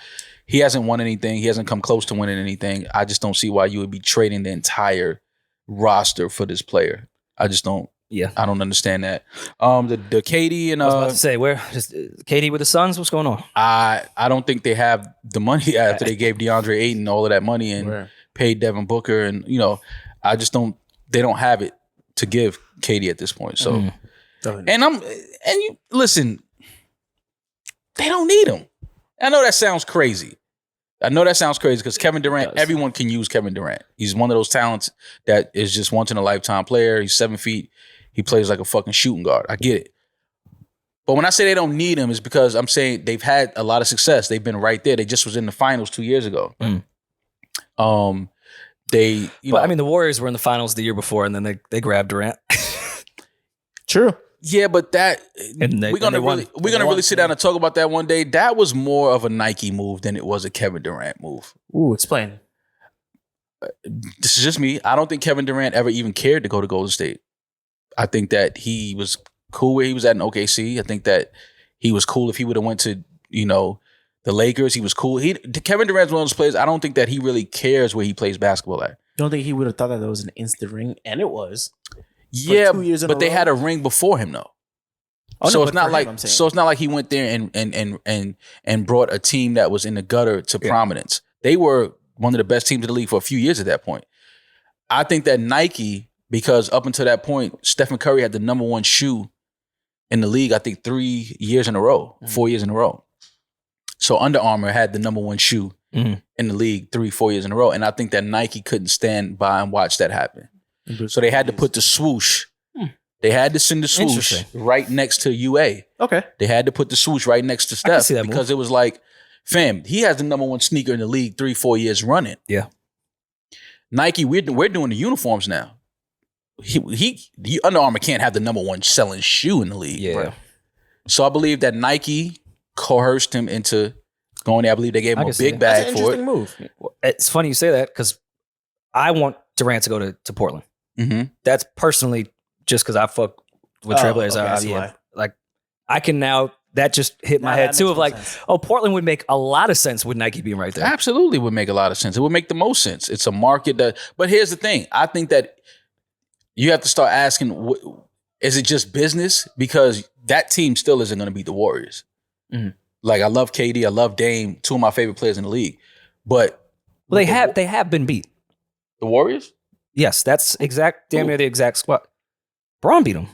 he hasn't won anything. He hasn't come close to winning anything. I just don't see why you would be trading the entire roster for this player. I just don't. Yeah. I don't understand that. The KD and I was about to say, where just Katie with the Suns? What's going on? I don't think they have the money after they gave DeAndre Ayton all of that money and paid Devin Booker, and I just don't. They don't have it to give KD at this point. So, and you listen, they don't need him. I know that sounds crazy. Because Kevin Durant, everyone can use Kevin Durant. He's one of those talents that is just once in a lifetime player. He's 7 feet. He plays like a fucking shooting guard. I get it. But when I say they don't need him, it's because I'm saying they've had a lot of success. They've been right there. They just was in the finals 2 years ago. But I mean, the Warriors were in the finals the year before, and then they grabbed Durant. True. Yeah, but that And they- we're gonna and they won. really we're gonna really sit down and talk about that one day. That was more of a Nike move than it was a Kevin Durant move. Ooh, explain. This is just me. I don't think Kevin Durant ever even cared to go to Golden State. I think that he was cool where he was at in OKC. I think that he was cool if he would have went to the Lakers. He was cool. Kevin Durant's one of those players. I don't think that he really cares where he plays basketball at. You don't think he would have thought that was an instant ring? And it was. Yeah, 2 years in but a they row? had a ring before him though. Oh, So no, it's but not for like him, I'm saying. it's not like he went there and brought a team that was in the gutter to prominence. They were one of the best teams in the league for a few years at that point. I think that Nike, because up until that point, Stephen Curry had the number one shoe in the league, I think 3 years in a row, 4 years in a row. So Under Armour had the number one shoe in the league 3-4 years in a row. And I think that Nike couldn't stand by and watch that happen. So they had to put the swoosh. They had to send the swoosh right next to UA. Okay. They had to put the swoosh right next to Steph see that move. because it was like Fam, he has the number one sneaker in the league 3-4 years running. Yeah. Nike, we're doing the uniforms now. He Under Armour can't have the number one selling shoe in the league. Yeah. Right? So I believe that Nike coerced him into going there. I believe they gave him a big bag That's an for it. interesting move. It's funny you say that because I want Durant to go to Portland. Mm-hmm. That's personally just because I fuck with Trailblazers. okay, I see Yeah. why. Like I can now. That just hit my Now head that too. makes Of more like, sense. Portland would make a lot of sense with Nike being right there. Absolutely would make a lot of sense. It would make the most sense. It's a market that, but here's the thing. I think that you have to start asking, is it just business? Because that team still isn't going to beat the Warriors. Mhm. Like I love KD, I love Dame, two of my favorite players in the league. But Well, they have been beat. the Warriors? Yes, that's damn near the exact squad. Braun beat them.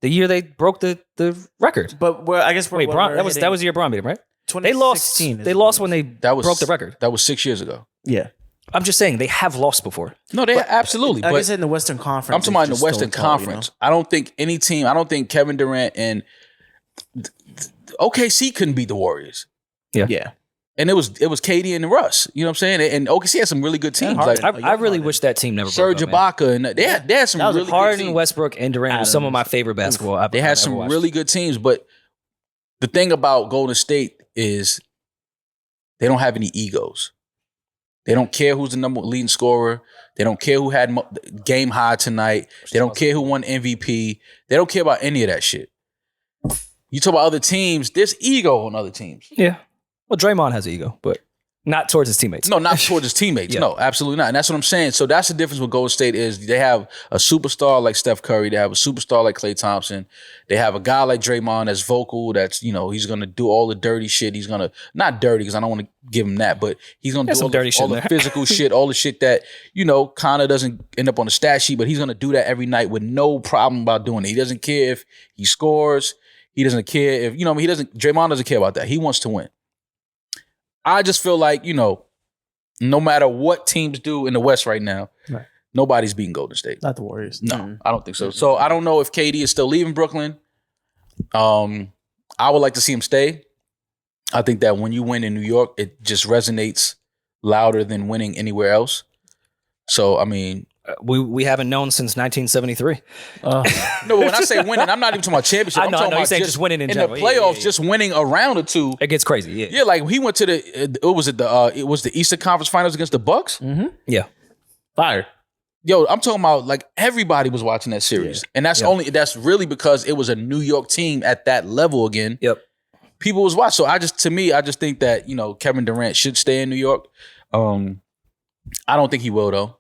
The year they broke the record. But I guess Wait, Braun, that was the year Braun beat them, right? They lost. 2016 is They lost when when they broke the record. That was 6 years ago. Yeah. I'm just saying they have lost before. No, they absolutely. Like I But said, in the Western Conference. I'm talking about in it's the just Western so tall, Conference. I don't think any team. I don't think Kevin Durant and OKC couldn't beat the Warriors. Yeah. And it was KD and Russ. You know what I'm saying? And OKC had some really good teams. Harden. Like I really wish that team never Serge broke up, man. Ibaka, and they had some That was a really good Harden, teams. Westbrook, and Durant were some of my favorite basketball. They had some really good teams, but the thing about Golden State is they don't have any egos. They don't care who's the number leading scorer. They don't care who had game high tonight. They don't care who won MVP. They don't care about any of that shit. You talk about other teams, there's ego on other teams. Yeah. Well, Draymond has an ego, but not towards his teammates. No, not towards his teammates. Yeah. No, absolutely not. And that's what I'm saying. So that's the difference with Golden State is they have a superstar like Steph Curry. They have a superstar like Klay Thompson. They have a guy like Draymond that's vocal. That's, he's going to do all the dirty shit. He's going to, not dirty because I don't want to give him that, but he's going to do all the physical shit, all the shit that, kind of doesn't end up on the stat sheet, but he's going to do that every night with no problem about doing it. He doesn't care if he scores. He doesn't care if, Draymond doesn't care about that. He wants to win. I just feel like, no matter what teams do in the West right now, Right. nobody's beating Golden State. Not the Warriors. No, I don't think so. So I don't know if KD is still leaving Brooklyn. I would like to see him stay. I think that when you win in New York, it just resonates louder than winning anywhere else. So, I mean, we haven't known since 1973. no, but when I say winning, I'm not even talking about championship. I'm talking you're about saying just winning in general. the playoffs, Yeah. just winning a round or two. It gets crazy. Yeah. Yeah, like he went to it was the Eastern Conference Finals against the Bucks. Yeah. Fire. Yo, I'm talking about like everybody was watching that series. And that's really because it was a New York team at that level again. Yep. People was watching. So I just think that, Kevin Durant should stay in New York. I don't think he will though.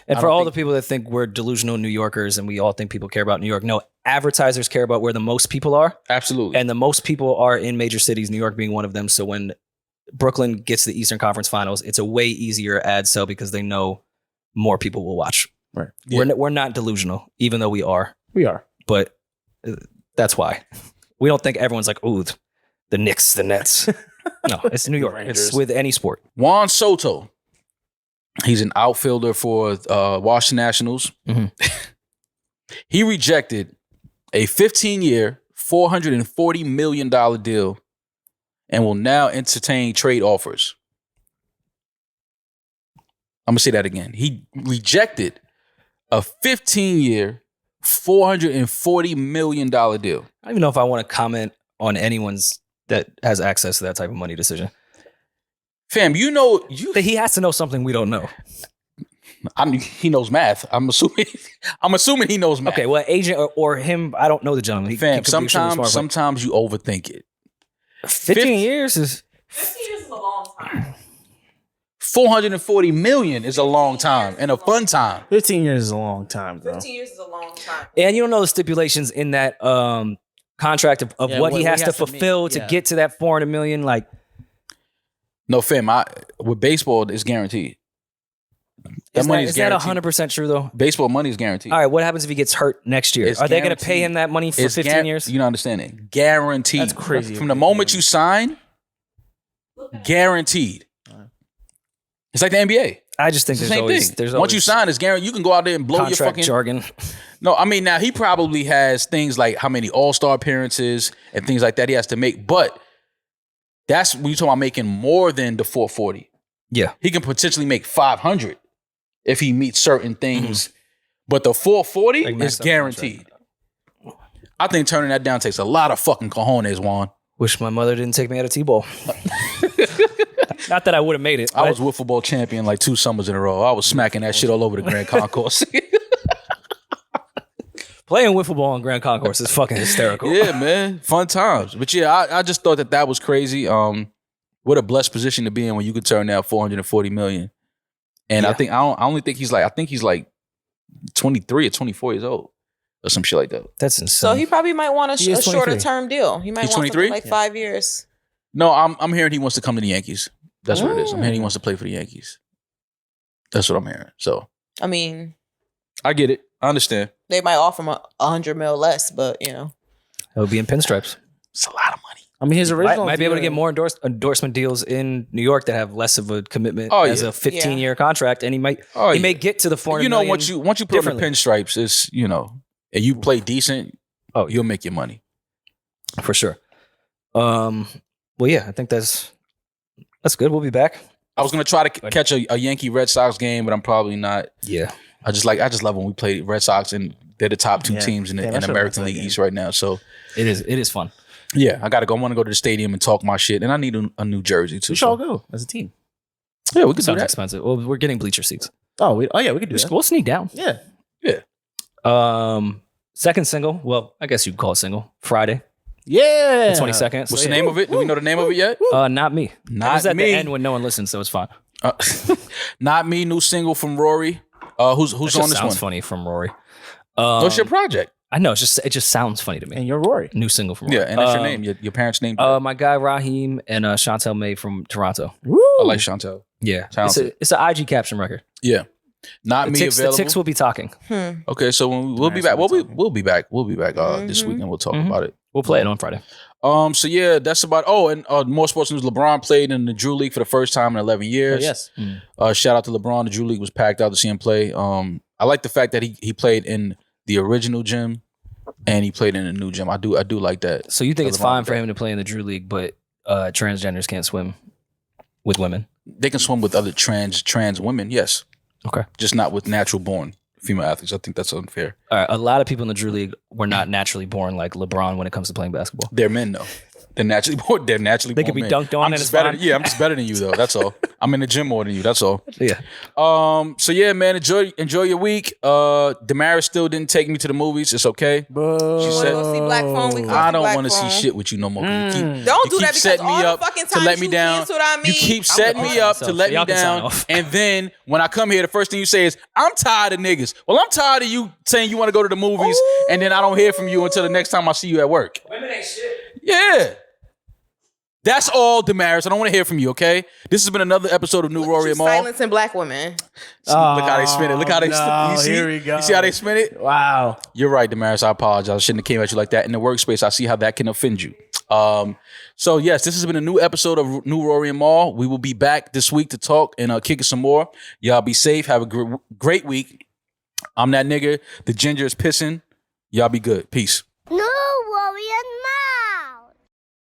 And for all the people that think we're delusional New Yorkers and we all think people care about New York, no, advertisers care about where the most people are. Absolutely. And the most people are in major cities, New York being one of them. So when Brooklyn gets to the Eastern Conference Finals, it's a way easier ad sell because they know more people will watch. Right. Yeah. We're not delusional, even though we are. We are. But that's why. We don't think everyone's like, ooh, the Knicks, the Nets. No, it's New York. It's with any sport. Juan Soto. He's an outfielder for Washington Nationals. Mhm. He rejected a 15-year, $440 million deal and will now entertain trade offers. I'm going to say that again. He rejected a 15-year, $440 million deal. I don't even know if I want to comment on anyone's that has access to that type of money decision. Fam, He has to know something we don't know. he knows math. I'm assuming he knows math. Okay, well, agent or him, I don't know the gentleman. He Fam, could be extremely smart, but sometimes you overthink it. 15 years is 15 years is a long time. $440 million is a long time and a fun time. 15 years is a long time, bro. 15 years is a long time. and you don't know the stipulations in that contract of what he has to fulfill to get to that 400 million. Like, No, fam, with baseball, it's guaranteed. is money is that guaranteed. 100% true though? Baseball money is guaranteed. All right, what happens if he gets hurt next year? It's Are they going to pay guaranteed. him that money for It's 15 years? You don't understand it. Guaranteed. That's crazy. From the moment you sign, guaranteed. It's like the NBA. I just think It's the there's same always thing. there's Once you always sign, it's guaranteed. You can go out there and blow your contract fucking jargon. No, I mean, now he probably has things like how many all-star appearances and things like that he has to make. But That's when you talking about making more than the 440. Yeah. He can potentially make 500 if he meets certain things. But the 440 Like is max out guaranteed. I think turning that down takes a lot of fucking cojones, Juan. Wish my mother didn't take me out of T-ball. Not that I would have made it. I was wiffle ball champion like 2 summers in a row. I was smacking that shit all over the Grand Concourse. Playing wiffle ball on Grand Concourse is fucking hysterical. Yeah, man. Fun times. But yeah, I just thought that was crazy. What a blessed position to be in when you could turn down $440 million. And Yeah. I think he's like 23 or 24 years old or some shit like that. That's insane. So he probably might want He is a shorter 23. term deal. He might He's want 23? something like 5 years. No, I'm hearing he wants to come to the Yankees. That's what it is. I'm hearing he wants to play for the Yankees. That's what I'm hearing. So I mean, I get it. I understand. they might offer him 100 mil less, but He'll be in pinstripes. It's a lot of money. I mean, his original Might be able to deal- get more endorsement deals in New York that have less of a commitment as yeah. a 15-year contract, and he may get to the 400 You know, million once you put on the differently. pinstripes, it's and you play decent. Oh, You'll make your money. for sure. Well, yeah, I think that's good. We'll be back. I was gonna try to catch a Yankee Red Sox game, but I'm probably not. Yeah. I just love when we play Red Sox, and they're the top 2 Yeah. teams in Damn, I the should've American went to League that game. East right now. So It is fun. yeah, I gotta go. I want to go to the stadium and talk my shit, and I need a new jersey too. We should all go as a team. Yeah, we could do Sounds that. expensive. Well, we're getting bleacher seats. Oh, yeah, we could do that. We'll sneak down. Yeah. Second single. Well, I guess you could call it single. Friday, Yeah. the 22nd. What's the name of it? Do we know the name of it yet? Not me. Not It was at me. the end when no one listens, so it's fine. Not me. New single from Rory. Who's It on just this sounds one? funny from Rory. What's your project? I know. It just sounds funny to me. And you're Rory. New single from Rory. Yeah, and that's your name. Your parents' name. My guy Raheem and Chantel May from Toronto. Woo. I like Chantel. Yeah, Talented. it's an IG caption record. Yeah. Not The me ticks available. will be talking. Okay, so when we'll be back. We'll be back. We'll be back this week, and we'll talk about it. We'll play it on Friday. So yeah, that's about. Oh, and more sports news. LeBron played in the Drew League for the first time in 11 years. Yes. Shout out to LeBron. The Drew League was packed out to see him play. I like the fact that he played in the original gym and he played in the new gym. I do like that. So you think it's LeBron fine did for that. him to play in the Drew League, but transgenders can't swim with women? They can swim with other trans women, yes, Okay. just not with natural born female athletes. I think that's unfair. All right. A lot of people in the Drew League were not naturally born like LeBron when it comes to playing basketball. They're men though. They're naturally born. They're naturally They born could be men. dunked on I'm and just it's better. fine. Yeah, I'm just better than you though. That's all. I'm in the gym more than you. That's all. Yeah. So yeah, man, enjoy your week. Demaris still didn't take me to the movies. It's okay. Bro. She You said- wanna go see Black Phone? We can go I see don't Black want to see Phone. shit with you no more. You keep, Don't you do keep that because setting me all the up fucking to times let me you down. canceled on me, You keep I'm setting me up to myself, let so y'all me can sign down, off. and then when I come here, the first thing you say is, "I'm tired of niggas." Well, I'm tired of you saying you want to go to the movies, and then I don't hear from you until the next time I see you at work. Women ain't shit. Yeah. That's all, Demaris. I don't want to hear from you, okay? This has been another episode of New Rory Rebel. Silencing black women. Look how they spin it. Look how they no, you see? here we go. You see how they spin it? Wow. You're right, Demaris. I apologize. I shouldn't have came at you like that. In the workspace, I see how that can offend you. So yes, this has been a new episode of New Rory and Maul. We will be back this week to talk and kick it some more. Y'all be safe. Have a great week. I'm that nigga. The ginger is pissing. Y'all be good. Peace.